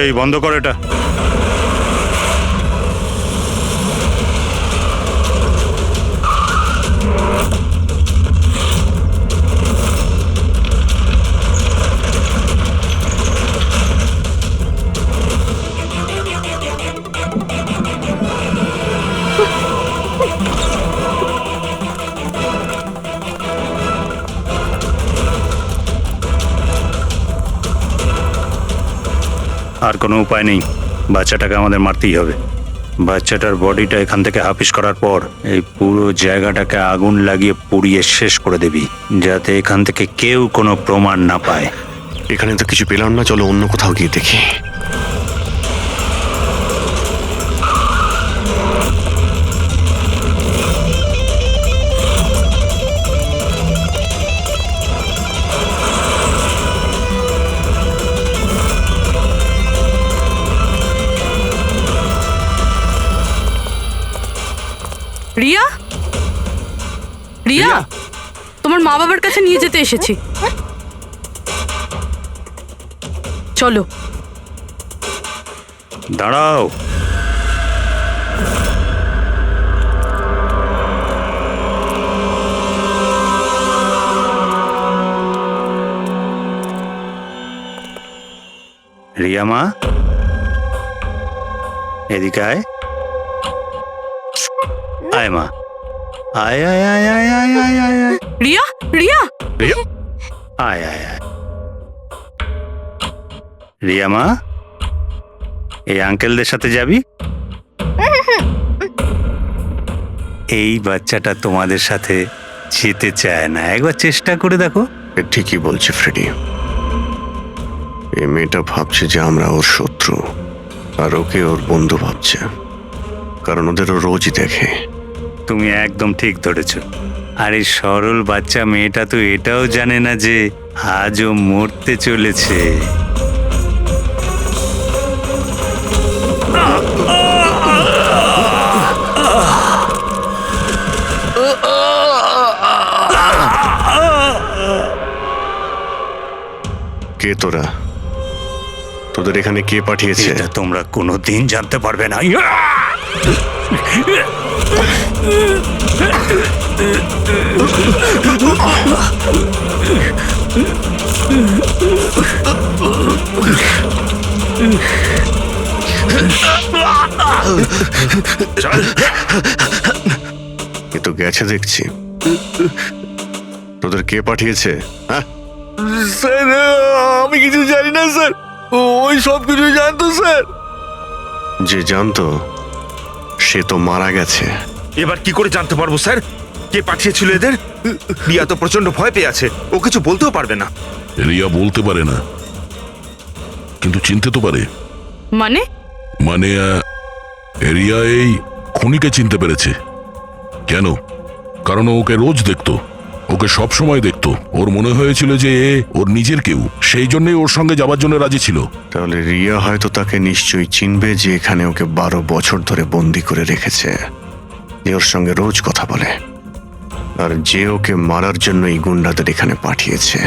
এই বন্ধ কর এটা। আর কোনো উপায় নেই, বাচ্চাটাকে আমাদের মারতেই হবে। বাচ্চাটার বডিটা এখান থেকে হাফিস করার পর এই পুরো জায়গাটাকে আগুন লাগিয়ে পুড়িয়ে শেষ করে দিবি, যাতে এখান থেকে কেউ কোনো প্রমাণ না পায়। এখানে তো কিছু পেলাম না, চলো অন্য কোথাও গিয়ে দেখি। রিয়া, রিয়া, তোমার মা বাবার কাছে নিয়ে যেতে এসেছি, চলো। দাঁড়াও, রিয়া মা, এদিকে আয়। আয় মা, আয় আয় আয় আয় আয় আয় আয় আয়। রিয়া, রিয়া, রিয়া, আয় আয় আয়। রিয়া মা, এই আঙ্কেলদের সাথে যাবি? এই বাচ্চাটা তোমাদের সাথে যেতে চায় না, একবার চেষ্টা করে দেখো। ঠিকই বলছে ফ্রেডি, এই মেয়েটা ভাবছে যে আমরা ওর শত্রু, আর ওকে ওর বন্ধু ভাবছে, কারণ ওদেরও রোজই দেখে। তুমি একদম ঠিক ধরেছ। আর এই সরল বাচ্চা মেয়েটা তো এটাও জানে না যে আজও মরতে চলেছে। কে তোরা? তোদের এখানে কে পাঠিয়েছে? এটা তোমরা কোনোদিন জানতে পারবে না। এ তো গেছে দেখছি। তোদের কে পাঠিয়েছে? হ্যাঁ স্যার, আমি কিছু জানি না স্যার, ওই সব কিছু জানতো স্যার। যে জানতো সে তো মারা গেছে। এবার কি করে জানতে পারবো স্যার কে পাঠিয়েছিল এদের? রিয়া তো প্রচন্ড ভয় পেয়ে আছে, ও কিছু বলতেও পারবে না। রিয়া বলতে পারে না, কিন্তু চিনতে তো পারে। মানে? মানে রিয়া এই খুনিকে চিনতে পেরেছে। কেন? কারণ ও ওকে রোজ দেখতো, ওকে সব সময় দেখতো। ওর মনে হয়েছিল যে এ ওর নিজের কেউ, সেই জন্যই ওর সঙ্গে যাবার জন্য রাজি ছিল। তাহলে রিয়া হয়তো তাকে নিশ্চয়ই চিনবে, যে এখানে ওকে 12 বছর ধরে বন্দি করে রেখেছে, যে ওর সঙ্গে রোজ কথা বলে, আর যে ওকে মারার জন্য এই গুন্ডাদের এখানে পাঠিয়েছে।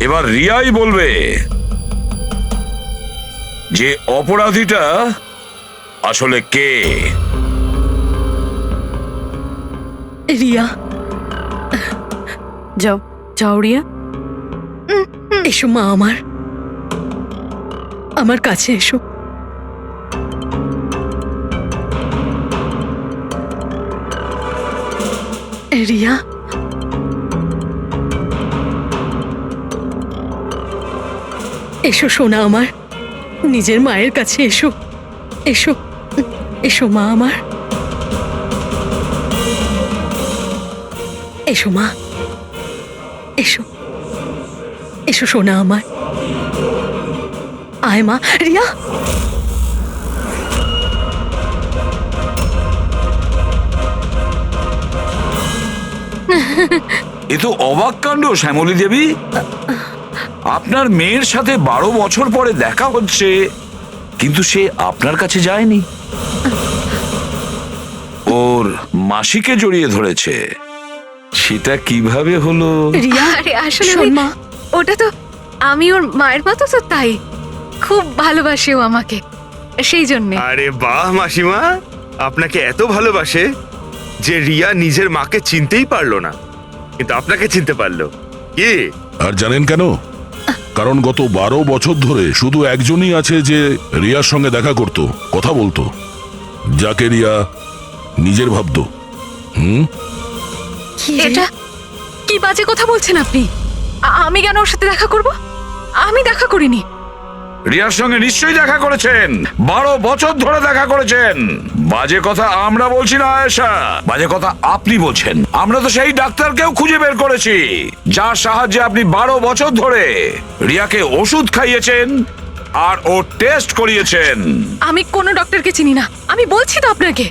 এবার রিয়াই বলবে যে অপরাধীটা আসলে কে। রিয়া, যাও যাও রিয়া। এসো মা, আমার কাছে এসো। রিয়া, এসো সোনা আমার, নিজের মায়ের কাছে এসো। এসো এসো মা আমার, এসো মা, এসো এসো সোনা আমার। আয় মা। রিয়া, এ তো অবাক কাণ্ড শ্যামলী দেবী। আপনার মেয়ের সাথে 12 বছর পরে দেখা হচ্ছে, কিন্তু সে আপনার কাছে যায়নি, ওর মাসিকে জড়িয়ে ধরেছে। সেটা কিভাবে হলো? রিয়া, আরে আসলে শোন মা, ওটা তো আমি ওর মায়ের মতো, তো তাই খুব ভালোবাসে ও আমাকে, সেই জন্যে। আরে বাহ মাসিমা, আপনাকে এত ভালোবাসে যে রিয়া নিজের মাকে চিনতেই পারলো না, কিন্তু আপনাকে চিনতে পারলো। কি? আর জানেন কেন? কারণ গত 12 বছর ধরে শুধু একজনই আছে যে রিয়ার সঙ্গে দেখা করত, কথা বলতো, যাকে রিয়া নিজের ভাবতো। এটা কি বাজে কথা বলছেন আপনি? আমি কেন ওর সাথে দেখা করব? আমি দেখা করিনি। রিয়ার সঙ্গে নিশ্চয়ই দেখা করেছেন, 12 বছর ধরে দেখা করেছেন। বাজে কথা আমরা বলছি না আয়েশা, বাজে কথা আপনি বলছেন। আমরা তো সেই ডাক্তারকেও খুঁজে বের করেছি যার সাহায্যে আপনি 12 বছর ধরে রিয়াকে ওষুধ খাইয়েছেন আর ও টেস্ট করিয়েছেন। আমি কোনো ডক্টরকে চিনি না, আমি বলছি তো আপনাকে,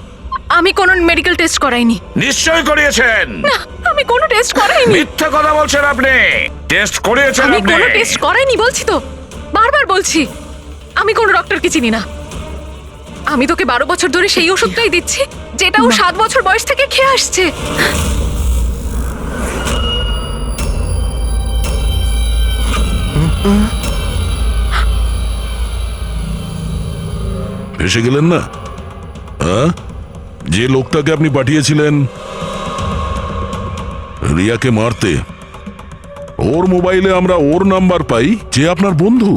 আমি কোনো মেডিকেল টেস্ট করাইনি। নিশ্চয়ই করিয়েছেন। না, আমি কোনো টেস্ট করাইনি। মিথ্যা কথা বলছেন আপনি। টেস্ট করিয়েছেন আমি আপনি। কোনো টেস্ট করাইনি বলছি তো, বারবার বলছি আমি কোনো ডক্টরকে চিনি না। আমি তোকে 12 বছর ধরে সেই ওষুধটাই দিচ্ছি যেটা ও 7 বছর বয়স থেকে খেয়ে আসছে। এসে গেলেন না? হ্যাঁ, যে লোকটাকে আপনি পাঠিয়েছিলেন রিয়াকে মারতে, ওর মোবাইলে আমরা ওর নাম্বার পাই, যে আপনার বন্ধু,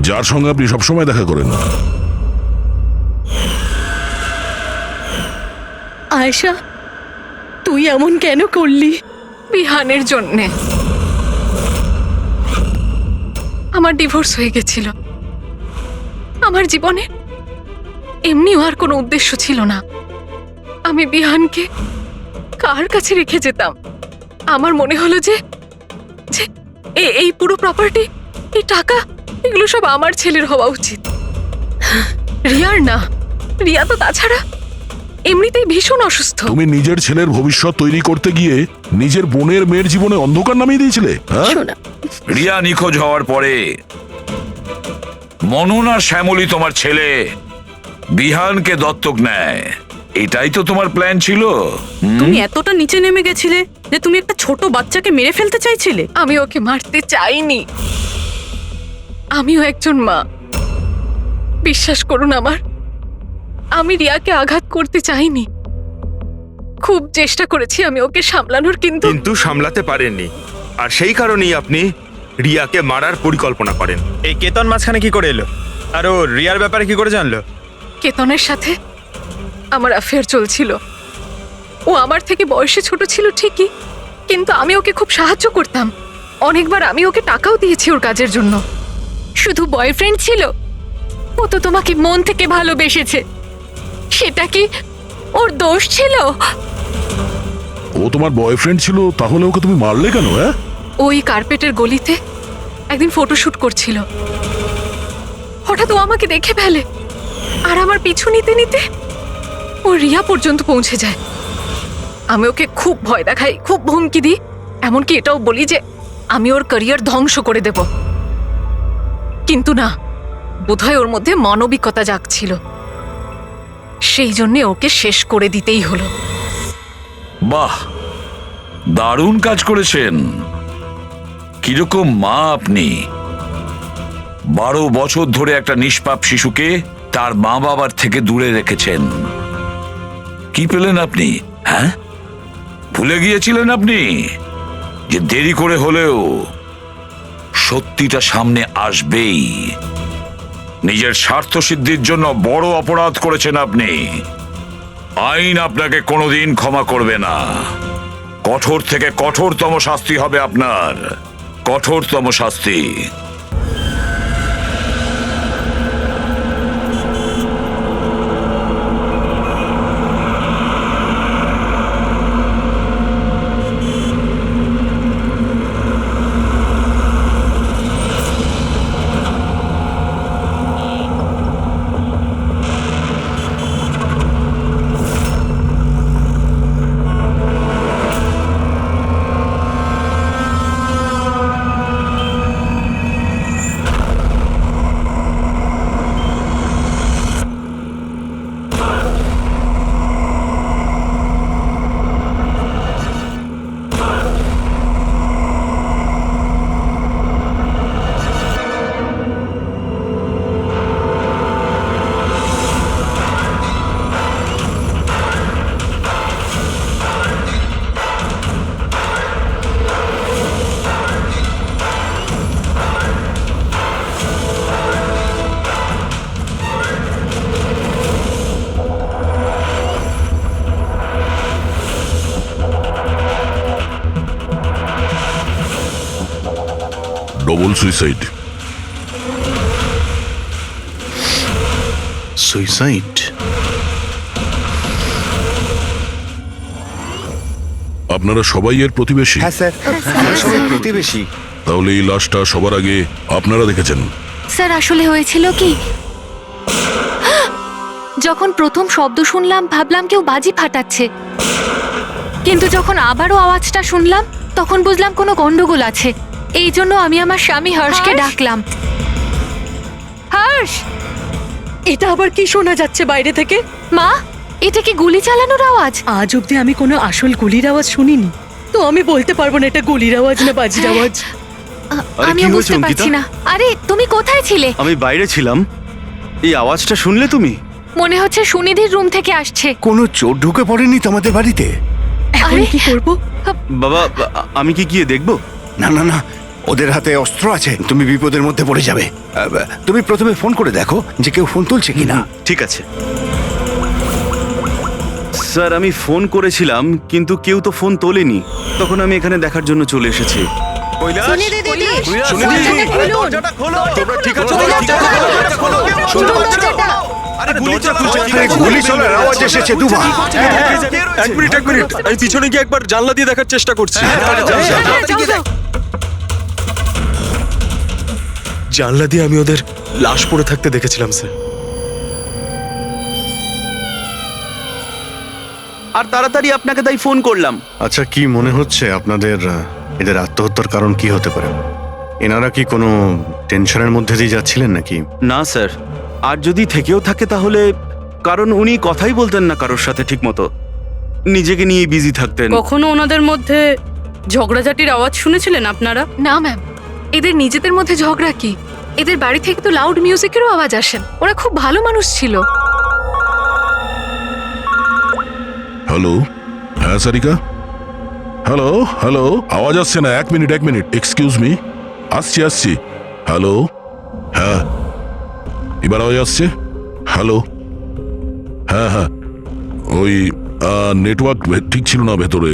যার সঙ্গে আপনি সবসময় দেখা করেন। আয়েশা, তুই এমন কেন করলি? বিহানের জন্যে। আমার ডিভোর্স হয়ে গেছিল, আমার জীবনে এমনিও আর কোনো উদ্দেশ্য ছিল না। আমি বিহানকে কার কাছে রেখে যেতাম? আমার মনে হলো যে যে এই পুরো প্রপার্টি, এই টাকা, এগুলো সব আমার ছেলের হওয়া উচিত, রিয়ার না। রিয়া তো তাছাড়া এমনিতেই ভীষণ অসুস্থ। তুমি নিজের ছেলের ভবিষ্যৎ তৈরি করতে গিয়ে নিজের বোনের মেয়ের জীবনে অন্ধকার নামিয়ে দিয়েছিলে। হ্যাঁ, শোনা, রিয়া নিখোঁজ হওয়ার পরে মনন আর শ্যামলী তোমার ছেলে বিহানকে দত্তক নেয়, এটাই তো তোমার প্ল্যান ছিল। তুমি এতটা নিচে নেমে গেছিলে যে তুমি একটা ছোট বাচ্চাকে মেরে ফেলতে চাইছিলে? আমি ওকে মারতে চাইনি, আমিও একজন মা। বিশ্বাস করুন আমার, আমি রিয়াকে আঘাত করতে চাইনি। খুব চেষ্টা করেছি আমি ওকে সামলানোর, কিন্তু কিন্তু সামলাতে পারেননি, আর সেই কারণেই আপনি রিয়াকে মারার পরিকল্পনা করেন। এই কেতন মাঝখানে কি করে এলো? আর ও রিয়ার ব্যাপারে কি করে জানলো? কেতনের সাথে আমার অ্যাফেয়ার চলছিল। ও আমার থেকে বয়সে ছোট ছিল ঠিকই, কিন্তু আমি ওকে খুব সাহায্য করতাম। অনেকবার আমি ওকে টাকাও দিয়েছি ওর কাজের জন্য। শুধু বয়ফ্রেন্ড ছিল? ও তো তোমাকে মন থেকে ভালোবেসেছে, সেটা কি ওর দোষ ছিল? ও তোমার বয়ফ্রেন্ড ছিল, তাহলে ওকে তুমি মারলে কেন? হ্যাঁ, ওই কার্পেটের গলিতে একদিন ফটোশুট করছিল, হঠাৎ ও আমাকে দেখে ফেলে, আর আমার পিছু নিতে নিতে ও রিয়া পর্যন্ত পৌঁছে যায়। আমি ওকে খুব ভয় দেখাই, খুব হুমকি দিই, এমনকি এটাও বলি যে আমি ওর ক্যারিয়ার ধ্বংস করে দেব। কিন্তু না, বোধহয় ওর মধ্যে মানবিকতা জাগছিল, সেই জন্যে ওকে শেষ করে দিতেই হলো। বাহ, দারুণ কাজ করেছেন। কিরকম মা আপনি! 12 বছর ধরে একটা নিষ্পাপ শিশুকে তার মা বাবার থেকে দূরে রেখেছেন। কি পেলেন আপনি? হ্যাঁ, ভুলে গিয়েছিলেন আপনি যে দেরি করে হলেও সত্যিটা সামনে আসবেই। নিজের স্বার্থ সিদ্ধির জন্য বড় অপরাধ করেছেন আপনি। আইন আপনাকে কোনোদিন ক্ষমা করবে না। কঠোর থেকে কঠোরতম শাস্তি হবে আপনার, কঠোরতম শাস্তি। Double suicide. সুইসাইড? আপনারা সবাই এর প্রতিবেশী? হ্যাঁ স্যার, আমরা সবাই প্রতিবেশী। তাহলে এই লাশটা সবার আগে আপনারা দেখেছেন? স্যার আসলে হয়েছিল কি, যখন প্রথম শব্দ শুনলাম ভাবলাম কেউ বাজি ফাটাচ্ছে, কিন্তু যখন আবারও আওয়াজটা শুনলাম তখন বুঝলাম কোনো গন্ডগোল আছে। এই জন্য আমি আমার স্বামী হর্ষকে ডাকলাম। হর্ষ! এটা আবার কি শোনা যাচ্ছে বাইরে থেকে? মা, এটা কি গুলি চালানোর আওয়াজ? আজ অব্দি আমি কোনো আসল গুলির আওয়াজ শুনিনি, তো আমি বলতে পারবো না এটা গুলির আওয়াজ না বাজির আওয়াজ। আরে আমি কি হয়েছে বুঝতে অঙ্কিতা? পারছি না। আরে তুমি কোথায় ছিলে? আমি বাইরে ছিলাম। এই আওয়াজটা শুনলে তুমি? মনে হচ্ছে সুনিধির রুম থেকে আসছে। কোনো চোর ঢুকে পড়েনি তোমাদের বাড়িতে? এখন আরে কি করব? বাবা, আমি কি গিয়ে দেখবো? না না না, ওদের হাতে অস্ত্র আছে, তুমি বিপদের মধ্যে পড়ে যাবে। তুমি প্রথমে ফোন করে দেখো যে কেউ ফোন তুলছে কিনা। ঠিক আছে স্যার, আমি ফোন করেছিলাম কিন্তু কেউ তো ফোন তোলেনি। তখন আমি এখানে দেখার জন্য চলে এসেছি। গুলি চলার আওয়াজ এসেছে দুবার। এক মিনিট, আমি পিছনে গিয়ে একবার জানলা দিয়ে দেখার চেষ্টা করছি। জানলা দিয়ে আমি ওদের লাশ পড়ে থাকতে দেখেছিলাম স্যার। আর তাড়াতাড়ি আপনাকে তাই ফোন করলাম। আচ্ছা, কি মনে হচ্ছে আপনাদের এদের আত্মহত্যার কারণ কি হতে পারে? এনারা কি কোনো টেনশনের মধ্যে দিয়ে যাচ্ছিলেন নাকি? না স্যার, আর যদি থেকেও থাকে তাহলে কারণ উনি কথাই বলতেন না কারোর সাথে ঠিক মতো, নিজেকে নিয়ে বিজি থাকতেন। কখনো ওনাদের মধ্যে ঝগড়াঝাটির আওয়াজ শুনেছিলেন আপনারা? না ম্যাম, এদের নিজেদের মধ্যে ঝগড়া কি? এদের বাড়ি থেকে তো লাউড মিউজিকেরও আওয়াজ আসে। ওরা খুব ভালো মানুষ ছিল। হ্যালো, হ্যাঁ সারিকা, হ্যালো হ্যালো, আওয়াজ আসছে না। এক মিনিট এক্সকিউজ মি, আসছি। হ্যালো, হ্যাঁ এবার আওয়াজ আসছে। হ্যালো, হ্যাঁ ওই নেটওয়ার্ক ঠিক ছিল না ভেতরে।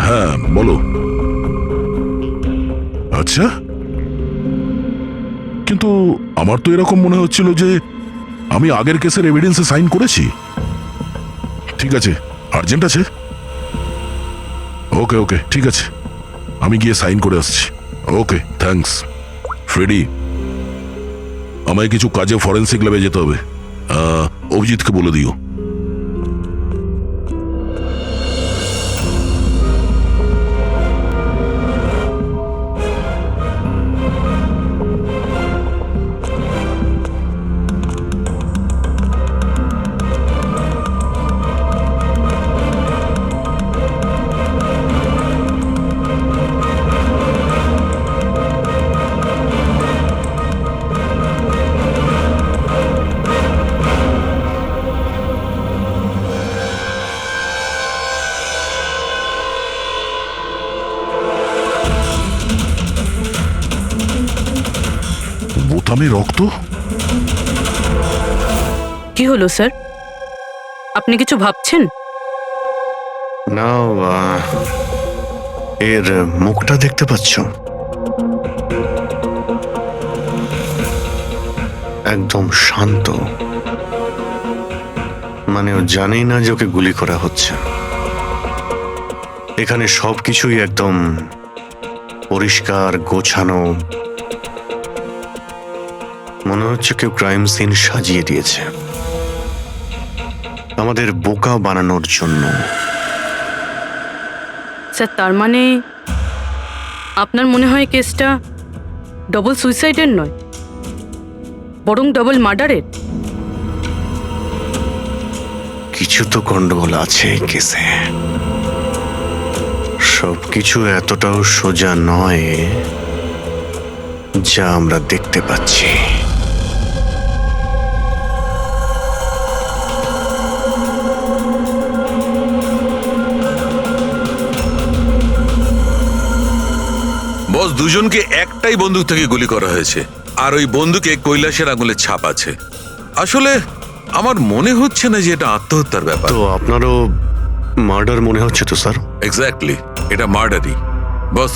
হ্যাঁ বলো। আচ্ছা, কিন্তু আমার তো এরকম মনে হচ্ছিল যে আমি আগের কেসের এভিডেন্সে সাইন করেছি। ঠিক আছে, আর্জেন্ট আছে। ওকে ঠিক আছে, আমি গিয়ে সাইন করে আসছি। Okay thanks. ফ্রেডি, আমায় কিছু কাজে ফরেন্সিক ল্যাবে যেতে হবে, অভিজিৎকে বলে দিও। বোতামে রক্ত? কি হলো স্যার, আপনি কিছু ভাবছেন? না, এর মুখটা দেখতে পাচ্ছ? একদম শান্ত, মানে ও জানেই না যে ওকে গুলি করা হচ্ছে। এখানে সবকিছুই একদম পরিষ্কার গোছানো, মনে হচ্ছে কেউ ক্রাইম সিন সাজিয়ে দিয়েছে আমাদের বোকা বানানোর জন্য। স্যার, তার মানে আপনার মনে হয় কেসটা ডবল সুইসাইডের নয়, বরং ডবল মার্ডারের? কিছু তো গন্ডগোল আছে এই কেসে। সবকিছু এতটাও সোজা নয় যা আমরা দেখতে পাচ্ছি। বস, দুজনকে একটাই বন্দুক থেকে গুলি করা হয়েছে, আর ওই বন্দুকে কৈলাসের আঙুলের ছাপ আছে। আসলে আমার মনে হচ্ছে না যে এটা আত্মহত্যার ব্যাপার। তো আপনারও মার্ডার মনে হচ্ছে তো স্যার? এক্স্যাক্টলি, এটা মার্ডারই। বস,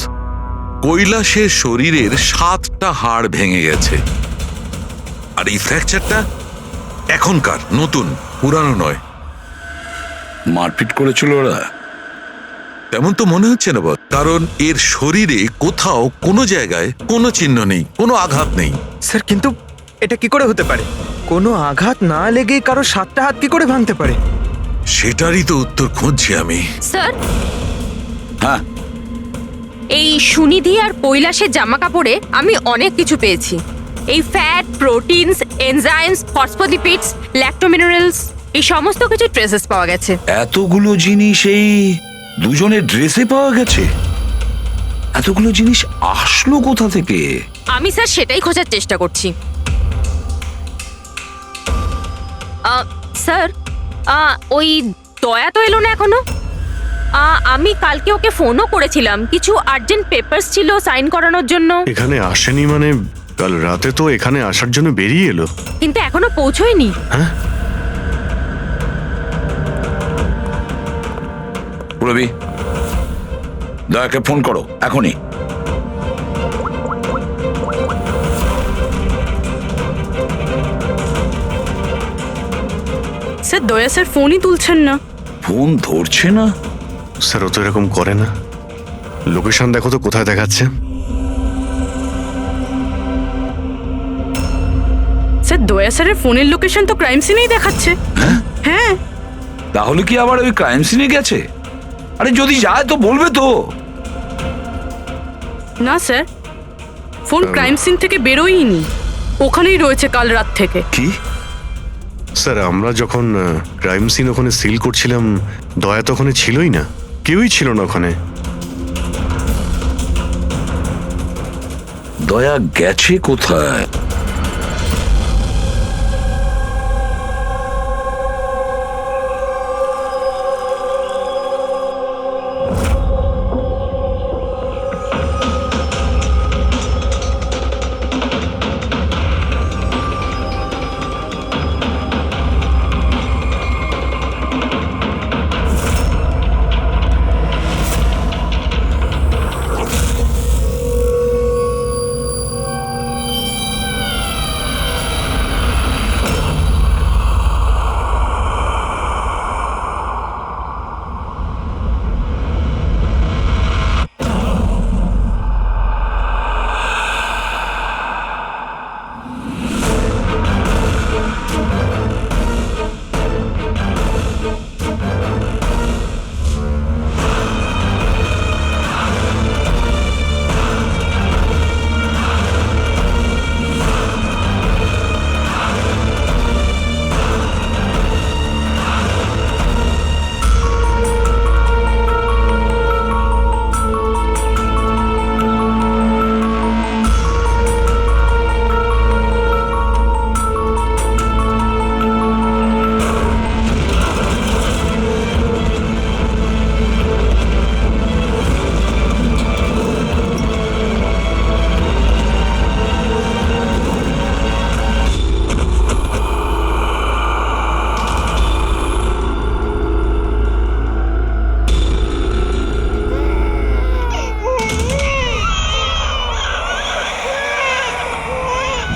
কৈলাসের শরীরের 7টা হাড় ভেঙে গেছে, আর এই ফ্র্যাকচারটা এখনকার, নতুন, পুরানো নয়। মারপিট করেছিল ওরা? তেমন তো মনে হচ্ছে না বস, কারণ এর শরীরে কোথাও কোনো জায়গায় কোনো চিহ্ন নেই, কোনো আঘাত নেই। স্যার কিন্তু এটা কি করে হতে পারে? কোনো আঘাত না লেগে কারো 7টা হাত কি করে ভাঙতে পারে? সেটারই তো উত্তর খুঁজছি আমি। স্যার, হ্যাঁ, এই সুনিধি আর কৈলাসের জামা কাপড়ে আমি অনেক কিছু পেয়েছি। এই ফ্যাট, প্রোটিনস, এনজাইমস, ফসফোলিপিডস, ল্যাক্টোমিনারেলস, এই সমস্ত কিছু ট্রেসেস পাওয়া গেছে। এতগুলো জিনিস এই দুজনের ড্রেসে পাওয়া গেছে? এতগুলো জিনিস আসলো কোথা থেকে? আমি স্যার সেটাই খোঁজার চেষ্টা করছি। স্যার, ওই দয়া তো এলো না এখনো। আমি কালকে ওকে ফোনও করেছিলাম, কিছু আর্জেন্ট পেপারস ছিল সাইন করানোর জন্য। এখানে আসেনি মানে? কাল রাতে তো এখানে আসার জন্য বেরিয়ে এলো, কিন্তু এখনো পৌঁছয়নি। হ্যাঁ? রবি, দয়াকে ফোন করো এখনই। স্যার, দয়া স্যার ফোনই তুলছেন না। ফোন ধরছে না? স্যার ও তো এরকম করে না। লোকেশন দেখো তো কোথায় দেখাচ্ছে। স্যার, দয়া স্যারের ফোনের লোকেশন তো ক্রাইম সিনেই দেখাচ্ছে। হ্যাঁ। তাহলে কি আবার ওই ক্রাইম সিনে গেছে? আরে যদি যায় তো বলবে তো। না স্যার, ফোন ক্রাইম সিন থেকে বেরোয়নি, ওখানেই রয়েছে কাল রাত থেকে। কি? স্যার আমরা যখন ক্রাইম সিন ওখানে সিল করছিলাম, দয়া তো ওখানে ছিলই না, কেউই ছিল না ওখানে। দয়া গেছে কোথায়?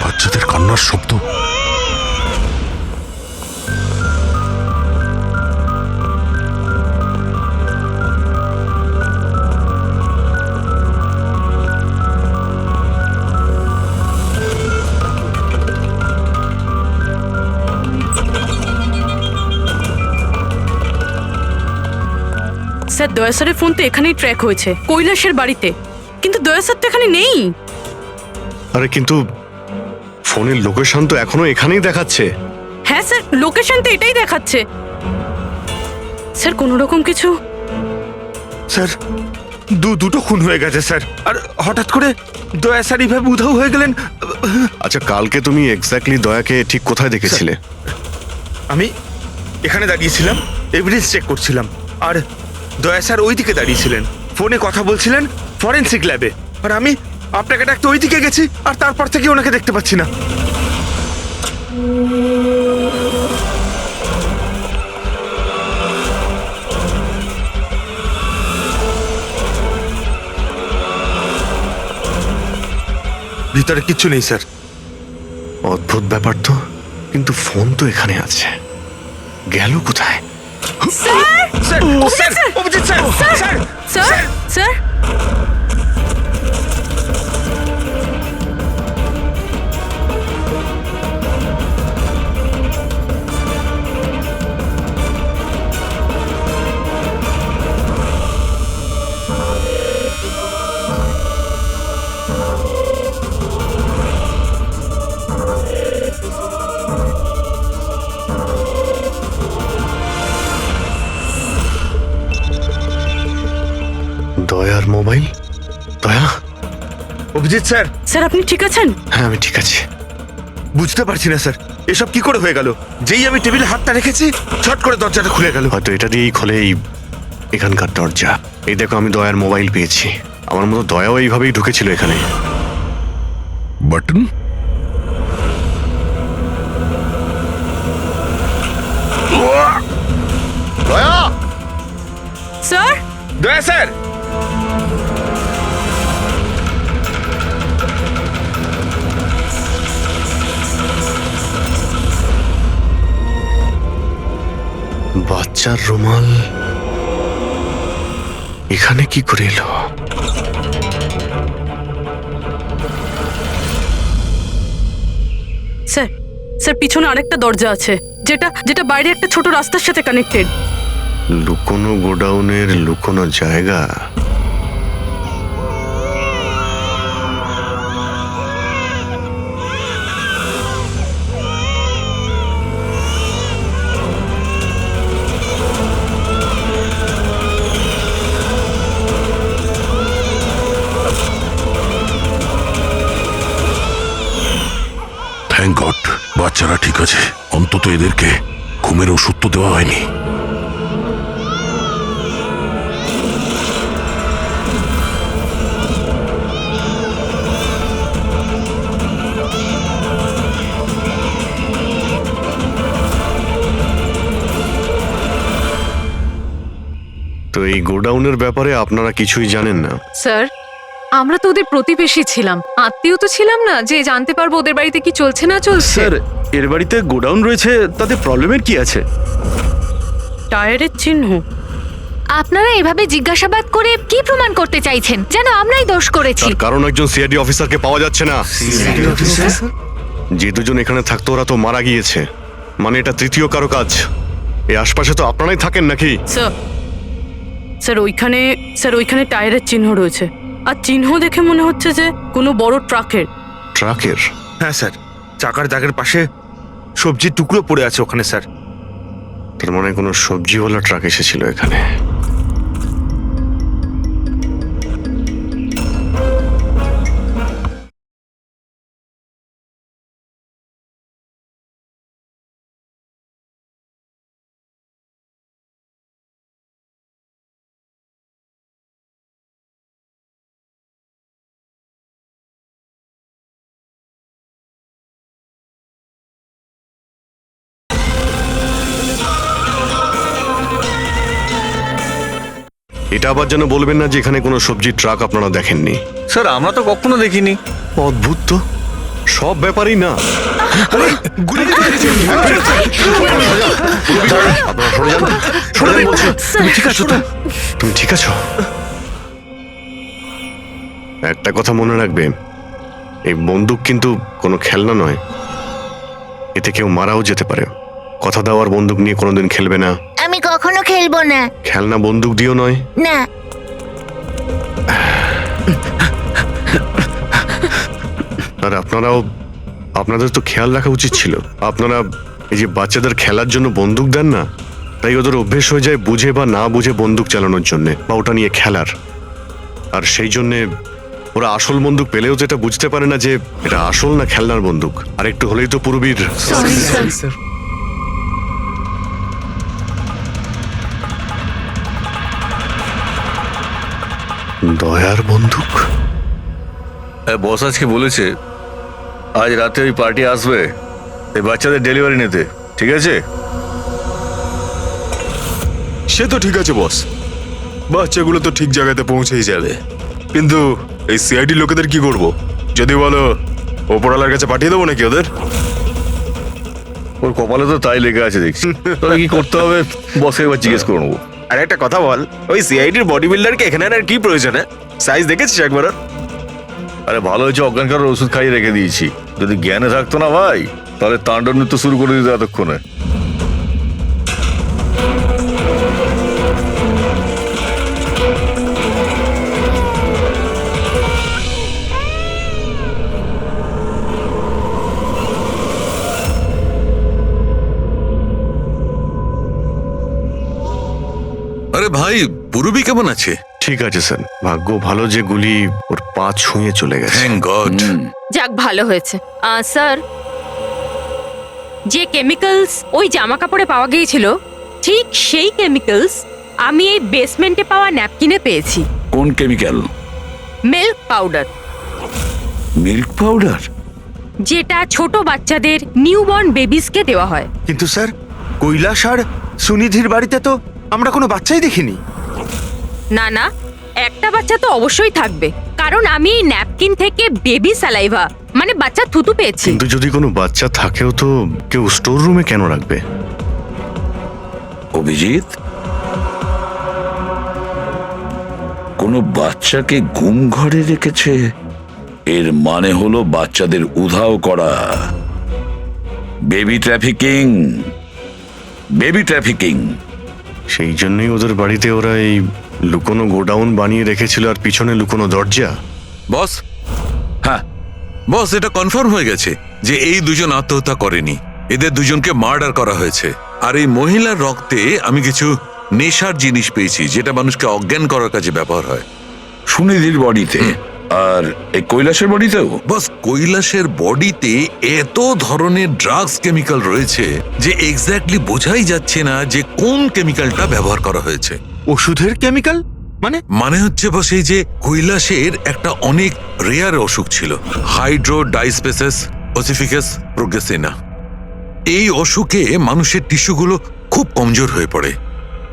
বাচ্চাদের কান্নার শব্দ। স্যার, দয়া স্যারের ফোন তো এখানেই ট্র্যাক হয়েছে, কৈলাসের বাড়িতে, কিন্তু দয়া স্যার তো এখানে নেই। আরে কিন্তু ফোনের লোকেশন তো এখনো এখানেই দেখাচ্ছে। হ্যাঁ স্যার, লোকেশন তো এটাই দেখাচ্ছে। স্যার, কোনো রকম কিছু? স্যার দুটো খুন হয়ে গেছে স্যার, আর হঠাৎ করে দয়া স্যার এইভাবে উধাও হয়ে গেলেন। আচ্ছা কালকে তুমি এক্স্যাক্টলি দয়াকে ঠিক কোথায় দেখেছিলে? আমি এখানে দাঁড়িয়েছিলাম, এভিডেন্স চেক করছিলাম, আর দয়া স্যার ওই দিকে দাঁড়িয়েছিলেন, ফোনে কথা বলছিলেন ফরেনসিক ল্যাবে, আর আমি আপনাকে ডাকতে ওই দিকে গেছি, আর তারপর থেকে ওনাকে দেখতে পাচ্ছি না। ভিতরে কিচ্ছু নেই স্যার। অদ্ভুত ব্যাপার তো, কিন্তু ফোন তো এখানে আছে, গেল কোথায়? Sir, sir, Abhijit sir, sir, sir sir দয়ার মোবাইল। দয়া, অভিজিৎ স্যার। স্যার আপনি ঠিক আছেন? হ্যাঁ আমি ঠিক আছি। বুঝতে পারছি না স্যার, এসব কি করে হয়ে গেল? যেই আমি টেবিলে হাতটা রেখেছি ছট করে দরজাটা খুলে গেল। হয়তো এটা দিয়েই খোলে এই এখানকার দরজা। এই দেখো, আমি দয়ার মোবাইল পেয়েছি। আমার মতো দয়াও এইভাবেই ঢুকেছিল এখানে। বাটন? দয়া, স্যার দয়া স্যার। বাচ্চার রুমাল এখানে কি করে এলো? স্যার স্যার পিছনে আরেকটা দরজা আছে, যেটা যেটা বাইরে একটা ছোট রাস্তার সাথে কানেক্টেড। লুকোনো গোডাউনের লুকোনো জায়গা। থ্যাংক গড, বাচ্চারা ঠিক আছে। অন্তত এদেরকে ঘুমের ওষুধ তো দেওয়া হয়নি। তো এই গোডাউনের ব্যাপারে আপনারা কিছুই জানেন না? স্যার, আমরা তো ওদের প্রতিবেশী ছিলাম, আত্মীয় তো ছিলাম না যে জানতে পারবো ওদের বাড়িতে কি চলছে না চলছে। স্যার, এর বাড়িতে গোডাউন রয়েছে, তাতে প্রবলেমের কি আছে? টায়ারের চিহ্ন। আপনারা এভাবে জিজ্ঞাসাবাদ করে কি প্রমাণ করতে চাইছেন? যেন আমরাই দোষ করেছি। তার কারণ একজন সিআইডি অফিসারকে পাওয়া যাচ্ছে না। যে দুজন এখানে থাকতো ওরা তো মারা গিয়েছে। মানে এটা তৃতীয় কারো কাজ। এই আশপাশে তো আপনারাই থাকেন নাকি? স্যার স্যার ওইখানে টায়ারের চিহ্ন রয়েছে, আর চিহ্ন দেখে মনে হচ্ছে যে কোনো বড় ট্রাকের। ট্রাকের? হ্যাঁ স্যার, চাকার দাগের পাশে সবজির টুকরো পড়ে আছে ওখানে স্যার। তার মানে কোনো সবজিওয়ালা ট্রাক এসেছিল এখানে। এটা আবার যেন বলবেন না যে এখানে কোনো সবজির ট্রাক আপনারা দেখেননি। স্যার আমরা তো কখনো দেখিনি। অদ্ভুত তো, সব ব্যাপারই না। আপনারা সরে যান, সরে যান বলছি। তুমি ঠিক আছো তো? তুমি ঠিক আছো? একটা কথা মনে রাখবে, এই বন্দুক কিন্তু কোনো খেলনা নয়। এতে কেউ মারাও যেতে পারে। কথা দেওয়ার বন্দুক নিয়ে কোনোদিন খেলবে না। আমি কখনো খেলবো না। খেলনা বন্দুক দিয়েও নয়। না। আর আপনাদের তো খেয়াল রাখা উচিত ছিল। আপনারা এই যে বাচ্চাদের খেলার জন্য বন্দুক দেন না, তাই ওদের অভ্যেস হয়ে যায় বুঝে বা না বুঝে বন্দুক চালানোর জন্য বা ওটা নিয়ে খেলার। আর সেই জন্যে ওরা আসল বন্দুক পেলেও যেটা বুঝতে পারে না যে এটা আসল না খেলনার বন্দুক। আর একটু হলেই তো পুরবীর। দয়ার বন্দুক? বস আজকে বলেছে আজ রাতে ওই পার্টি আসবে এই বাচ্চাদের ডেলিভারি নিতে, ঠিক আছে? সে তো ঠিক আছে বস, বাচ্চাগুলো তো ঠিক জায়গাতে পৌঁছেই যাবে। কিন্তু এই সিআইডি লোকেদের কি করব? যদি বলো ওপরওয়ালার কাছে পাঠিয়ে দেবো নাকি ওদের? ওর কপালে তো তাই লেগে আছে দেখছি। তবে কি করতে হবে বসে এবার জিজ্ঞেস করে নেবো। আর একটা কথা বল, ওই সিআইডির বডি বিল্ডারকে এখানে আর কি প্রয়োজন? সাইজ দেখেছিস একবার? আরে ভালো হয়েছে অজ্ঞান করার ওষুধ খাইয়ে রেখে দিয়েছি। যদি জ্ঞানে থাকতো না ভাই, তাহলে তাণ্ডব নৃত্য শুরু করে দিত এতক্ষণে। আরে ভাই, পুরবি কেমন আছে? ঠিক আছে স্যার, ভাগ্য ভালো যে গুলি ওর পা ছুঁয়ে চলে গেছে। Thank god. যাক, ভালো হয়েছে। স্যার, যে কেমিক্যালস ওই জামা কাপড়ে পাওয়া গিয়েছিল, ঠিক সেই কেমিক্যালস আমি এই বেসমেন্টে পাওয়া ন্যাপকিনে পেয়েছি। কোন chemical? Milk powder. Milk powder? যেটা ছোট বাচ্চাদের নিউবর্ন বেবিসকে দেওয়া হয়। কিন্তু স্যার, কৈলাস আর সুনিধির বাড়িতে তো আমরা কোনো বাচ্চাই দেখিনি। না না, একটা বাচ্চা তো অবশ্যই থাকবে, কারণ আমি এই ন্যাপকিন থেকে বেবি স্যালাইভা মানে বাচ্চা থুতু পেয়েছি। কিন্তু যদি কোনো বাচ্চা থাকেও তো কেউ স্টোর রুমে কেন রাখবে? অভিজিৎ, কোনো বাচ্চাকে গুম ঘরে রেখেছে, এর মানে হলো বাচ্চাদের উধাও করা। Baby trafficking, baby trafficking. সেই জন্যই ওদের বাড়িতে ওরা এই লুকোনো গোডাউন বানিয়ে রেখেছিল আর পিছনে লুকোনো দরজা। বস, হ্যাঁ বস, এটা কনফার্ম হয়ে গেছে যে এই দুজন আত্মহত্যা করেনি, এদের দুজনকে মার্ডার করা হয়েছে। আর এই মহিলার রক্তে আমি কিছু নেশার জিনিস পেয়েছি, যেটা মানুষকে অজ্ঞান করার কাজে ব্যবহার হয়। সুনিধির বডিতে আর এই কৈলাসের বডিতেও? বস, কৈলাসের বডিতে এত ধরনের ড্রাগস কেমিক্যাল রয়েছে যে এক্স্যাক্টলি বোঝাই যাচ্ছে না যে কোন কেমিক্যালটা ব্যবহার করা হয়েছে। ওষুধের কেমিক্যাল মানে হচ্ছে বস, এই যে কৈলাসের একটা অনেক রেয়ার অসুখ ছিল, হাইড্রোডাইস্পেসিস ওসিফিকাস প্রোগ্রেসিনা। এই অসুখে মানুষের টিস্যুগুলো খুব কমজোর হয়ে পড়ে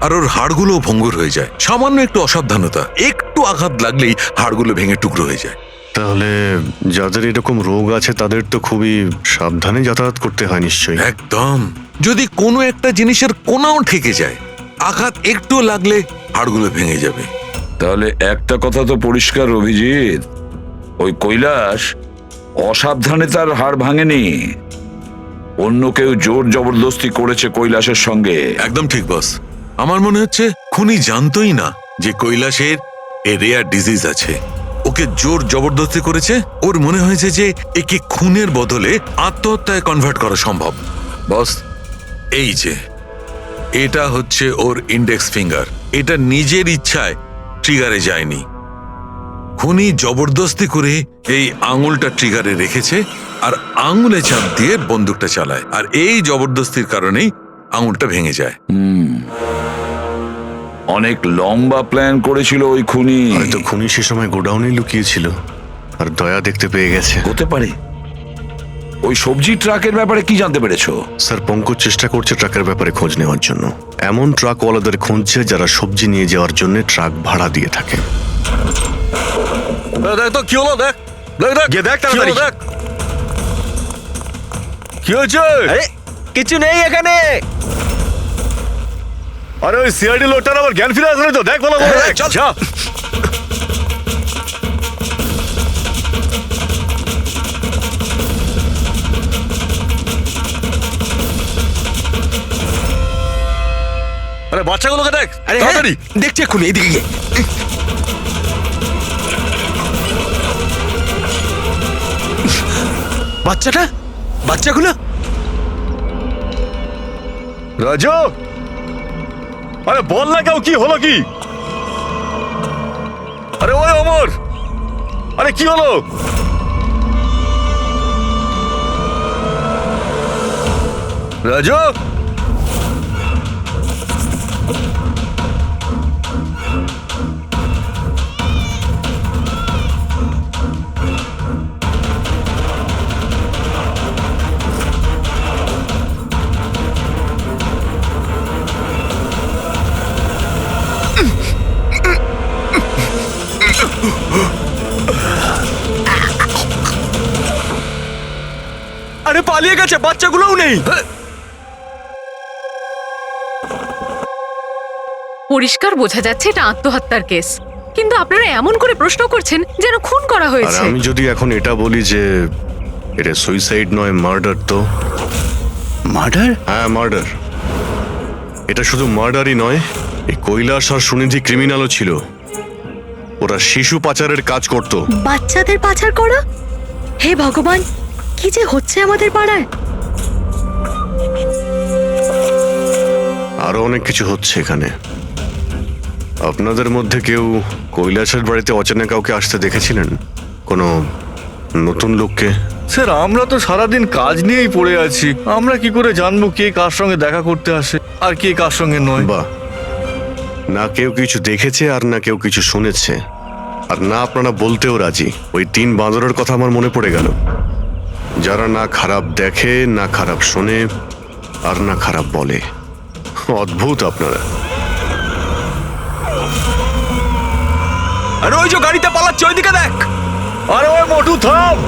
আর ওর হাড়গুলো ভঙ্গুর হয়ে যায়। সামান্য একটু অসাবধানতা, একটু আঘাত লাগলেই হাড়গুলো ভেঙে টুকরো হয়ে যায়। তাহলে যাদের এরকম রোগ আছে তাদের তো খুবই সাবধানে যাতায়াত করতে হয় নিশ্চয়ই। একদম। যদি কোনো একটা জিনিসের কোনাও ঠেকে যায়, আঘাত একটু লাগলে হাড়গুলো ভেঙে যাবে। তাহলে একটা কথা তো পরিষ্কার অভিজিৎ, ওই কৈলাস অসাবধানে তার হাড় ভাঙেনি, অন্য কেউ জোর জবরদস্তি করেছে কৈলাসের সঙ্গে। একদম ঠিক বস, আমার মনে হচ্ছে খুনি জানতোই না যে কৈলাসের এ রেয়ার ডিজিজ আছে। ওকে জোর জবরদস্তি করেছে, ওর মনে হয়েছে যে একে খুনের বদলে আত্মহত্যায় কনভার্ট করা সম্ভব। বস, এই যে এটা হচ্ছে ওর ইন্ডেক্স ফিঙ্গার, এটা নিজের ইচ্ছায় ট্রিগারে যায়নি। খুনি জবরদস্তি করে এই আঙুলটা ট্রিগারে রেখেছে আর আঙুলে চাপ দিয়ে বন্দুকটা চালায়, আর এই জবরদস্তির কারণেই আঙুলটা ভেঙে যায়। অনেক লম্বা প্ল্যান করেছিল ওই খুনি। হয়তো খুনি সে সময় গোডাউনে লুকিয়েছিল আর দয়া দেখতে পেয়ে গেছে। হতে পারে। ওই সবজি ট্রাকের ব্যাপারে কি জানতে পেরেছো? স্যার, পঙ্কজ চেষ্টা করছে ট্রাকের ব্যাপারে খোঁজ নেওয়ার জন্য। এমন ট্রাকওয়ালাদের খুঁজছে যারা সবজি নিয়ে যাওয়ার জন্য ট্রাক ভাড়া দিয়ে থাকে। দেখ তো কি হলো, দেখ দেখ দেখ গিয়ে দেখ তাড়াতাড়ি। দেখ কি হয়েছে? কিছু নেই এখানে। আরে ওই সিআইডি লোকটার আবার জ্ঞান ফিরে আসলে তো, দেখ ভালো করে দেখ। চল। যা। আরে বাচ্চাগুলোকে দেখ আরে তাড়াতাড়ি। দেখছি এক্ষুনি, এদিকে গিয়ে। বাচ্চাগুলো রাজু, আরে বল না কেউ, কি হলো কি? আরে ওই অমর, আরে কি হলো? রাজু, পালিয়ে গেছে, বাচ্চাগুলোও নেই। পরিষ্কার বোঝা যাচ্ছে এটা আত্মহত্যার কেস, কিন্তু আপনারা এমন করে প্রশ্ন করছেন যেন খুন করা আর হয়েছে। আমি যদি এখন এটা বলি যে এটা সুইসাইড নয়, মার্ডার, তো মার্ডার? হ্যাঁ, মার্ডার। এটা শুধু মার্ডারই নয়, এই কৈলাস আর সুনিধি ক্রিমিনালও ছিল। ওরা শিশু পাচারের কাজ করত। বাচ্চাদের পাচার করা? হে ভগবান, কি যে হচ্ছে আমাদের পাড়ায়। আরো অনেক কিছু হচ্ছে এখানে। আপনাদের মধ্যে কেউ কৈলাসের বাড়িতে অচেনা কাউকে আসতে দেখেছিলেন? কোনো নতুন লোককে? স্যার, আমরা তো সারাদিন কাজ নিয়েই পড়ে আছি। আমরা কি করে জানবো কে কার সঙ্গে দেখা করতে আসে আর কে কার সঙ্গে নয়? বাহ, না কেউ কিছু দেখেছে আর না কেউ কিছু শুনেছে, আর না আপনারা বলতেও রাজি। ওই 3 বাঁদরের কথা আমার মনে পড়ে গেল, যারা না খারাপ দেখে, না খারাপ শোনে, আর না খারাপ বলে। অদ্ভুত আপনারা। আর ওই যে গাড়িতে পালাচ্ছে, ওইদিকে দেখ। আরে ওই মোটু, থাম।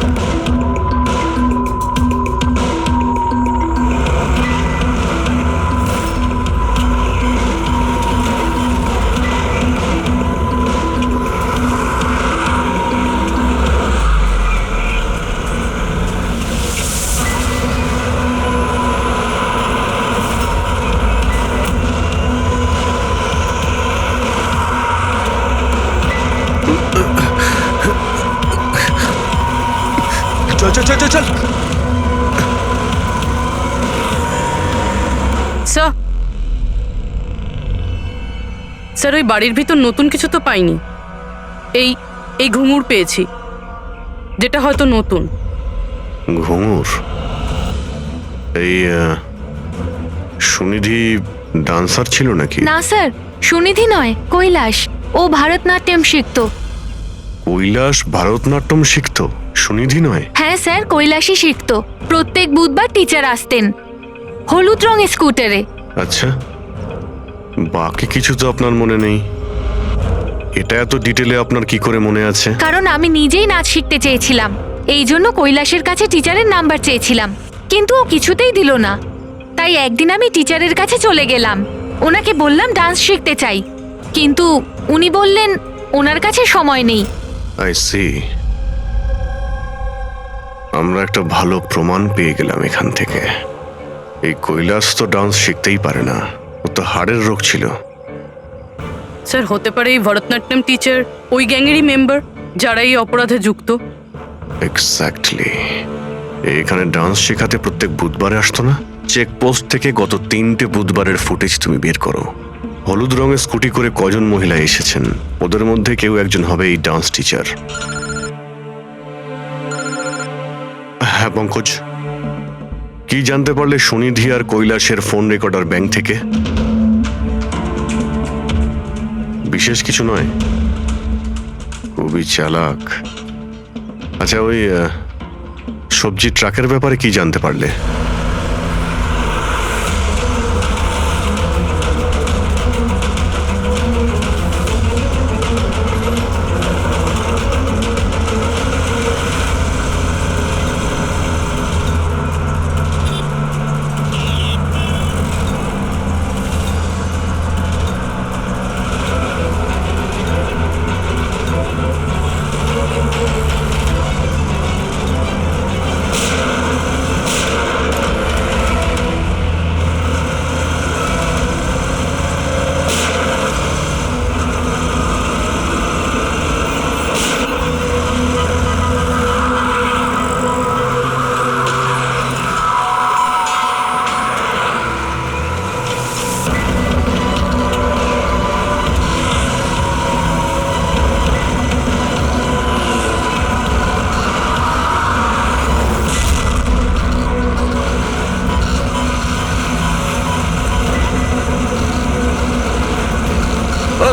চল চল চল চল চল। স্যার, স্যার ওই বাড়ির ভিতর নতুন কিছু তো পাইনি। এই এই ঘুঙুর পেয়েছি, যেটা হয়তো নতুন। ঘুঙুর? এই সুনিধি ডান্সার ছিল নাকি? না স্যার, সুনিধি নয়, কৈলাস। ও ভারতনাট্যম শিখতো। কৈলাস ভারতনাট্যম শিখতো, সুনিধি নয়? হ্যাঁ স্যার, কৈলাসই শিখতো। প্রত্যেক বুধবার টিচার আসতেন হলুদ রঙের স্কুটারে। আচ্ছা, বাকি কিছু তো আপনার মনে নেই। এটা এত ডিটেলে আপনার কি করে মনে আছে? কারণ আমি নিজেই নাচ শিখতে চেয়েছিলাম, এই জন্য কৈলাসের কাছে টিচারের নাম্বার চেয়েছিলাম, কিন্তু ও কিছুতেই দিল না। তাই একদিন আমি টিচারের কাছে চলে গেলাম, ওনাকে বললাম ডান্স শিখতে চাই, কিন্তু উনি বললেন ওনার কাছে সময় নেই। I see. আমরা একটা ভালো প্রমাণ পেয়ে গেলাম এখান থেকে। এই কৈলাস তো ডান্স শিখতেই পারে না, ও তো হাড়ের রোগ ছিল। স্যার, হতে পারে এই ভরতনাট্যম টিচার ওই গ্যাংয়েরই মেম্বার যারা এই অপরাধে যুক্ত। এক্স্যাক্টলি। এখানে ডান্স শেখাতে প্রত্যেক বুধবারে আসতো না? চেকপোস্ট থেকে গত 3টে বুধবারের ফুটেজ তুমি বের করো। হলুদ রঙের স্কুটি করে কজন মহিলা এসেছেন, ওদের মধ্যে কেউ একজন হবে এই ডান্স টিচার। হ্যাঁ পঙ্কজ, কি জানতে পারলে সুনিধি আর কৈলাসের ফোন রেকর্ডার ব্যাংক থেকে? বিশেষ কিছু নয়, খুবই চালাক। আচ্ছা, ওই সবজি ট্রাকের ব্যাপারে কি জানতে পারলে?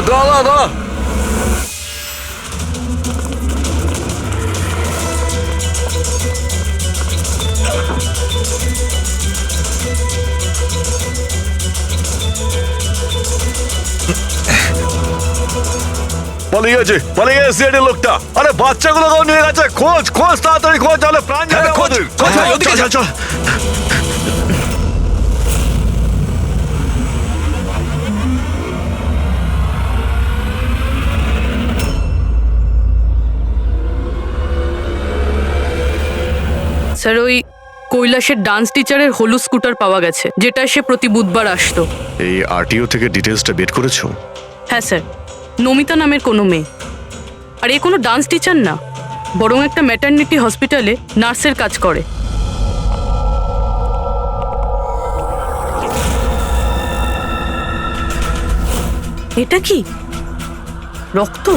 দাদা, পালিয়ে গেছে সিআইডি লোকটা। আরে বাচ্চাগুলো কেউ নিয়ে গেছে, খোঁজ খোঁজ তাড়াতাড়ি খোঁজ, তাহলে প্রাণ যাবে আমাদের। চল চল। স্যার, ওই কৈলাসের ডান্স টিচারের হলুদ স্কুটার পাওয়া গেছে, যেটা সে প্রতি বুধবার আসতো। এই আরটিও থেকে ডিটেলসটা বের করেছো? হ্যাঁ স্যার, নমিতা নামের কোনো মেয়ে। আর এ কোনো ডান্স টিচার না, বরং একটা ম্যাটারনিটি হসপিটালে নার্সের কাজ করে। এটা কি রক্ত?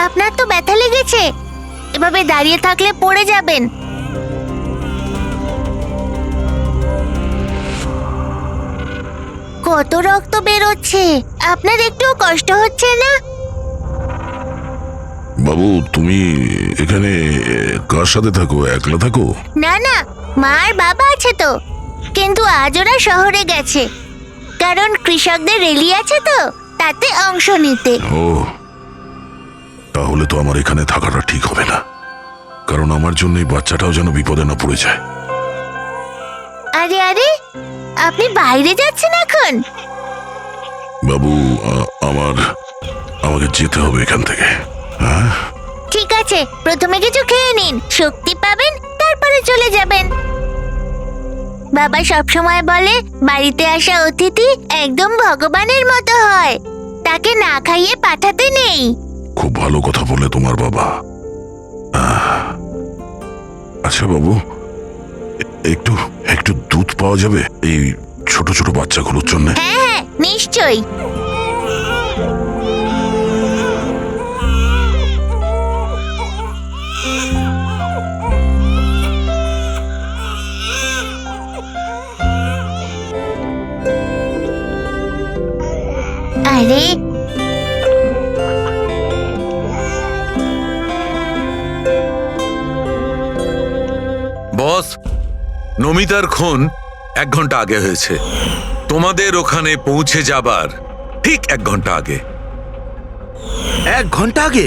আপনার তো ব্যথা লেগেছে, এভাবে দাঁড়িয়ে থাকলে পড়ে যাবেন। কত রক্ত বেরোচ্ছে, আপনার একটু কষ্ট হচ্ছে না? বাবু, তুমি এখানে কার সাথে থাকো? একলা থাকো? না না, মা আর বাবা আছে তো, কিন্তু আজ ওরা শহরে গেছে, কারণ কৃষকদের র্যালি আছে তো, তাতে অংশ নিতে। ও, তাহলে তো আমার এখানে থাকাটা ঠিক হবে না, কারণ আমার জন্য এই বাচ্চাটাও যেন বিপদে না পড়ে যায়। আরে আরে, আপনি বাইরে যাচ্ছেন এখন? বাবু, আমাকে যেতে হবে এখান থেকে। হ্যাঁ, ঠিক আছে, প্রথমে কিছু খেয়ে নিন, শক্তি পাবেন, তারপরে চলে যাবেন। বাবা সবসময় বলে বাড়িতে আসা অতিথি একদম ভগবানের মতো হয়, তাকে না খাইয়ে পাঠাতে নেই। খুব ভালো কথা বলে তোমার বাবা। আচ্ছা বাবু, একটু একটু দুধ পাওয়া যাবে এই ছোট ছোট বাচ্চাগুলোর জন্য? হ্যাঁ হ্যাঁ, নিশ্চয়ই। আরে, বস, নমিতার খুন 1 ঘন্টা আগে হয়েছে, তোমাদের ওখানে পৌঁছে যাবার ঠিক 1 ঘন্টা আগে। 1 ঘন্টা আগে?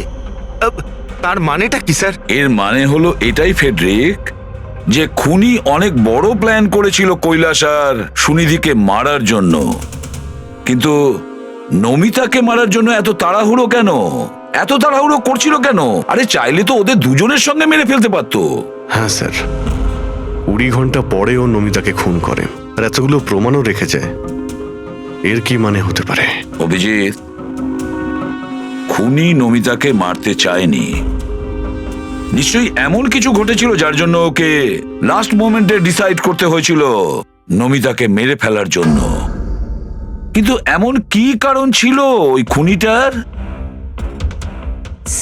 তার মানেটা কি স্যার? এর মানে হলো এটাই ফেডরিক, যে খুনি অনেক বড় প্ল্যান করেছিল কৈলাস আর সুনিধিকে মারার জন্য, কিন্তু নমিতাকে মারার জন্য এত তাড়াহুড়ো কেন? এত তাড়াহুড়ো করছিল কেন? আরে চাইলে তো ওদের দুজনের সঙ্গে মেরে ফেলতে পারতো। হ্যাঁ স্যার, 20 ঘন্টা পরে ও নমিতাকে খুন করে আর এতগুলো প্রমাণও রেখে যায়। এর কি মানে হতে পারে? অভিজিৎ, খুনি নমিতাকে মারতে চায়নি। নিশ্চয়ই এমন কিছু ঘটেছিল যার জন্য ওকে লাস্ট মোমেন্টে ডিসাইড করতে হয়েছিল নমিতাকে মেরে ফেলার জন্য। কিন্তু এমন কি কারণ ছিল ওই খুনিটার?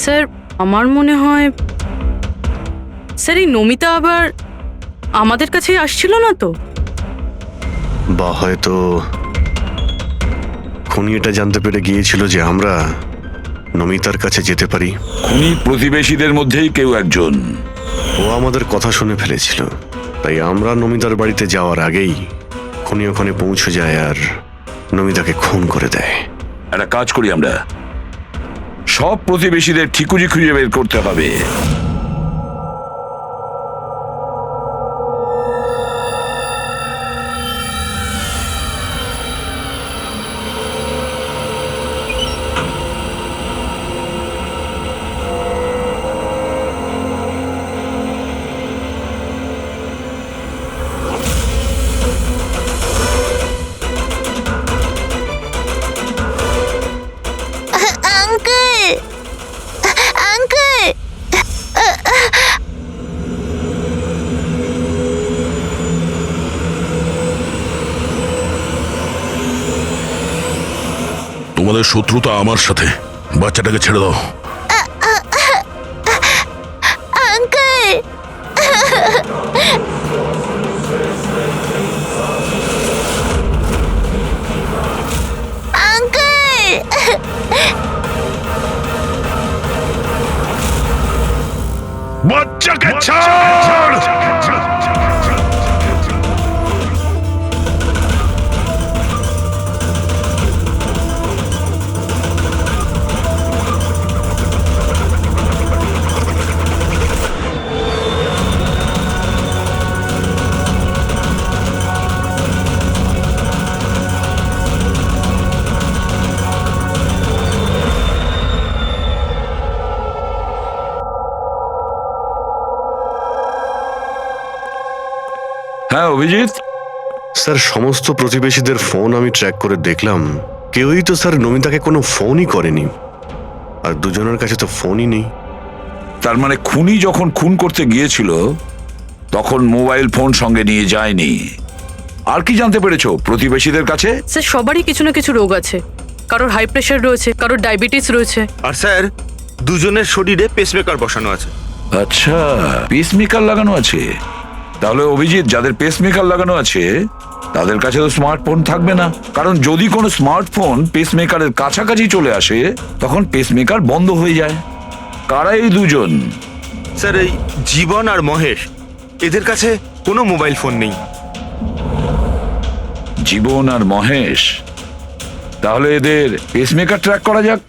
স্যার আমার মনে হয় স্যার এই নমিতা আবার আমাদের কাছে আসছিল না তো? বা হয়তো খুনি এটা জানতে পেরে গিয়েছিল যে আমরা নমিতার কাছে যেতে পারি। খুনি প্রতিবেশীদের মধ্যেই কেউ একজন। ও আমাদের কথা শুনে ফেলেছিল, তাই আমরা নমিতার বাড়িতে যাওয়ার আগেই খুনি ওখানে পৌঁছে যায় আর নমিতাকে খুন করে দেয়। একটা কাজ করি, আমরা সব প্রতিবেশীদের ঠিকুজি খুঁজে বের করতে হবে। আঙ্কেল, আঙ্কেল, তোমাদের শত্রুতা আমার সাথে, বাচ্চাটাকে ছেড়ে দাও। আঙ্কেল, আঙ্কেল, বাচ্চাকে ছাড়! হ্যাঁ অভিজিৎ, স্যার সমস্ত প্রতিবেশীদের ফোন আমি ট্র্যাক করে দেখলাম, কেউই তো স্যার নমিতাকে কোনো ফোনই করেনি, আর দুজনের কাছে তো ফোনই নেই। তার মানে খুনি যখন খুন করতে গিয়েছিল তখন মোবাইল ফোন সঙ্গে নিয়ে যায়নি। আর কি জানতে পেরেছো প্রতিবেশীদের কাছে? স্যার সবারই কিছু না কিছু রোগ আছে, কারোর হাই প্রেশার রয়েছে, কারোর ডায়াবেটিস রয়েছে। আর স্যার দুজনের শরীরে পেসমেকার বসানো আছে। আচ্ছা, পেসমেকার লাগানো আছে। তাহলে অভিজিৎ, যাদের পেসমেকার লাগানো আছে তাদের কাছে তো স্মার্টফোন থাকবে না, কারণ যদি কোনো স্মার্টফোন পেসমেকারের কাছাকাছি চলে আসে তখন পেসমেকার বন্ধ হয়ে যায়। কারা এই দুজন? স্যার এই জীবন আর মহেশ, এদের কাছে কোনো মোবাইল ফোন নেই। জীবন আর মহেশ? তাহলে এদের পেসমেকার ট্র্যাক করা যাক।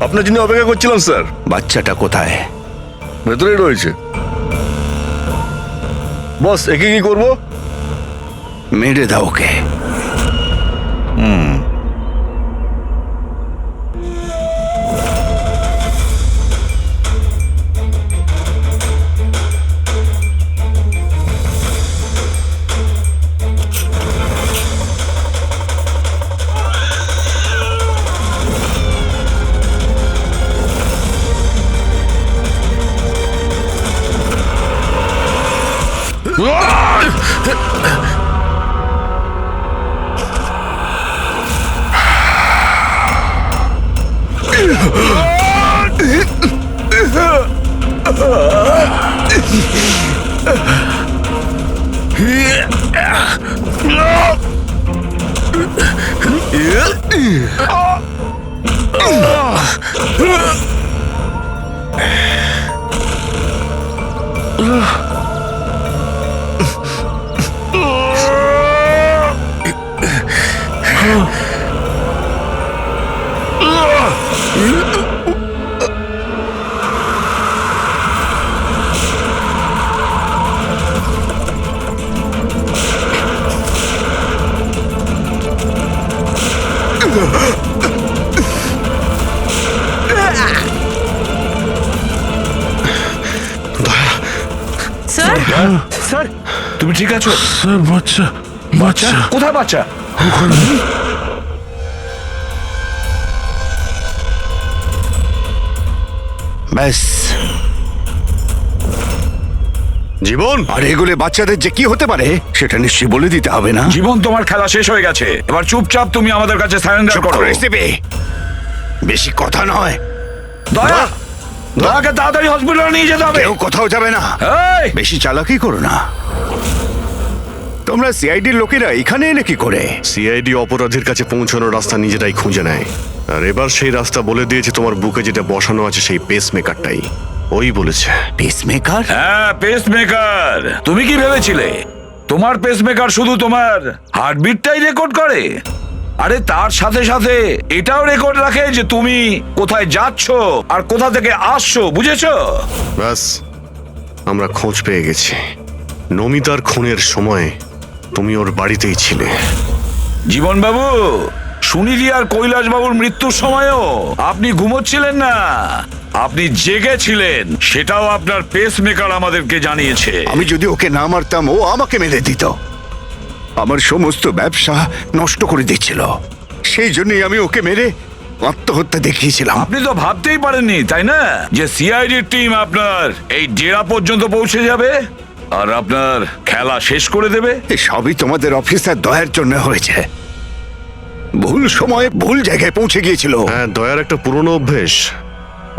আপনার জন্য অপেক্ষা করছিলাম স্যার। বাচ্চাটা কোথায়? ভেতরেই রয়েছে। বস, একে কি করবো? মেরে দাও ওকে। স্যার স্যার তুমি ঠিক আছো? স্যার বাচ্চা বাচ্চা কোথায় বাচ্চা? ব্যাস। জীবন, আর এগুলো বাচ্চাদের যে কি হতে পারে সেটা নিশ্চয়ই বলে দিতে হবে না? জীবন, তোমার খেলা শেষ হয়ে গেছে। এবার চুপচাপ তুমি আমাদের কাছে সারেন্ডার চুপ করো। করে দেবে। বেশি কথা নয়। দয়া, দয়াকে তাড়াতাড়ি হসপিটালে নিয়ে যেতে হবে। কেউ কোথাও যাবে না। এই, বেশি চালাকি করো না। তোমরা সিআইডির লোকেরা এখানে এলে কি করে? সিআইডি অপরাধীর কাছে পৌঁছানোর রাস্তা নিজেরাই খুঁজে নেয়, আর এবার সেই রাস্তা বলে দিয়েছে তোমার বুকে যেটা বসানো আছে সেই পেসমেকারটাই। ওই বলেছে। পেসমেকার? হ্যাঁ, পেসমেকার। তুমি কি ভেবেছিলে তোমার পেসমেকার শুধু তোমার হার্টবিটটাই রেকর্ড করে? আরে তার সাথে সাথে এটাও রেকর্ড রাখে যে তুমি কোথায় যাচ্ছ আর কোথা থেকে আসছো, বুঝেছো? ব্যাস, আমরা খোঁজ পেয়ে গেছি। নমিতার খুনের সময় তুমি ওর বাড়িতেই ছিলে। জীবন বাবু, সুনীতি আর কৈলাস বাবুর মৃত্যুর সময়ও আপনি ঘুমোচ্ছিলেন না, আপনি জেগেছিলেন। সেটাও আপনার পেসমেকার আমাদেরকে জানিয়েছে। আমি যদি ওকে না মারতাম ও আমাকে মেরে দিত। আমার সমস্ত ব্যবসা নষ্ট করে দিচ্ছিল। সেই জন্যই আমি ওকে মেরে আত্মহত্যা দেখিয়েছিলাম। আপনি তো ভাবতেই পারেননি, তাই না, যে সিআইডির টিম আপনার এই ডেরা পর্যন্ত পৌঁছে যাবে আর আপনার খেলা শেষ করে দেবে। সবই তোমাদের অফিসার দয়ার জন্য হয়েছে। ভুল সময়ে ভুল জায়গায় পৌঁছে গিয়েছিল। হ্যাঁ, দয়ার একটা পুরনো অভ্যেস।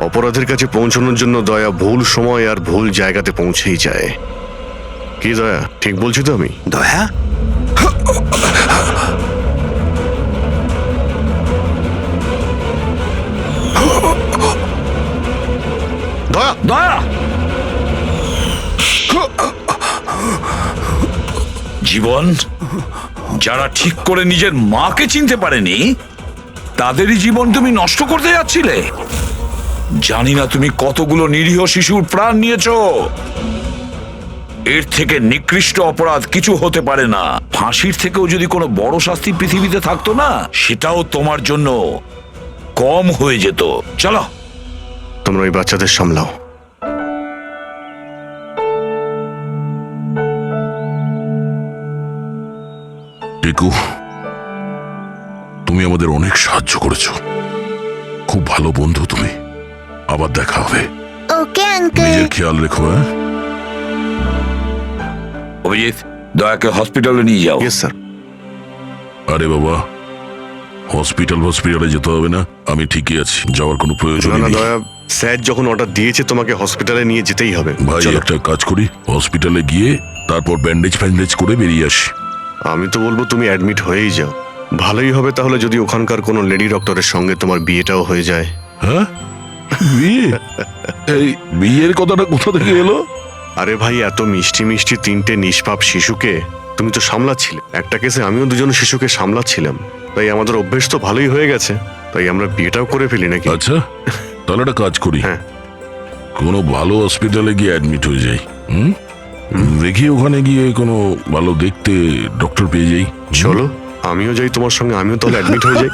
অপরাধের কাছে পৌঁছানোর জন্য দয়া ভুল সময় আর ভুল জায়গাতে পৌঁছেই যায়। কি দয়া, ঠিক বলছি তো আমি? দয়া, দয়া, দয়া, জীবন, যারা ঠিক করে নিজের মাকে চিনতে পারেনি তাদেরই জীবন তুমি নষ্ট করতে যাচ্ছিলে। জানি না তুমি কতগুলো নিরীহ শিশুর প্রাণ নিয়েছো। এর থেকে নিকৃষ্ট অপরাধ কিছু হতে পারে না। ফাঁসির থেকেও যদি কোনো বড় শাস্তি পৃথিবীতে থাকতো না, সেটাও তোমার জন্য কম হয়ে যেত। চলো, তোমরা ওই বাচ্চাদের সামলাও। টিকু, তুমি আমাদের অনেক সাহায্য করেছো। খুব ভালো বন্ধু তুমি। আবার দেখা হবে। Okay uncle. নিজের খেয়াল রেখো। হ্যাঁ, অভিজিৎ, দয়াকে হসপিটালে নিয়ে যাও। Yes sir. আরে বাবা, হসপিটালে যেতে হবে না। আমি ঠিকই আছি, যাওয়ার কোনো প্রয়োজন না না নেই। দয়া, স্যার যখন অর্ডার দিয়েছে তোমাকে হসপিটালে নিয়ে যেতেই হবে। ভাই, চলো। একটা কাজ করি, হসপিটালে গিয়ে তারপর ব্যান্ডেজ ফ্যান্ডেজ করে বেরিয়ে আসি। আমি তো বলবো তুমি অ্যাডমিট হয়েই যাও। ভালোই হবে তাহলে যদি ওখানকার কোনো লেডি ডক্টরের সঙ্গে তোমার বিয়েটাও হয়ে যায়। হ্যাঁ, বিয়ে? এই বিয়ের কথাটা কোথা থেকে এলো? আরে ভাই, এত মিষ্টি মিষ্টি তিনটে নিষ্পাপ শিশুকে তুমি তো সামলাচ্ছিলে। একটা কেসে আমিও দুজন শিশুকে সামলাচ্ছিলাম। তাই আমাদের অভ্যেস তো ভালোই হয়ে গেছে। তাই আমরা বিয়েটাও করে ফেলি নাকি? আচ্ছা, তাহলে একটা কাজ করি, হ্যাঁ, কোনো ভালো হসপিটালে গিয়ে অ্যাডমিট হয়ে যাই। দেখি ওখানে গিয়ে কোনো ভালো দেখতে ডক্টর পেয়ে যাই। চলো আমিও যাই তোমার সঙ্গে, আমিও তাহলে অ্যাডমিট হয়ে যাই।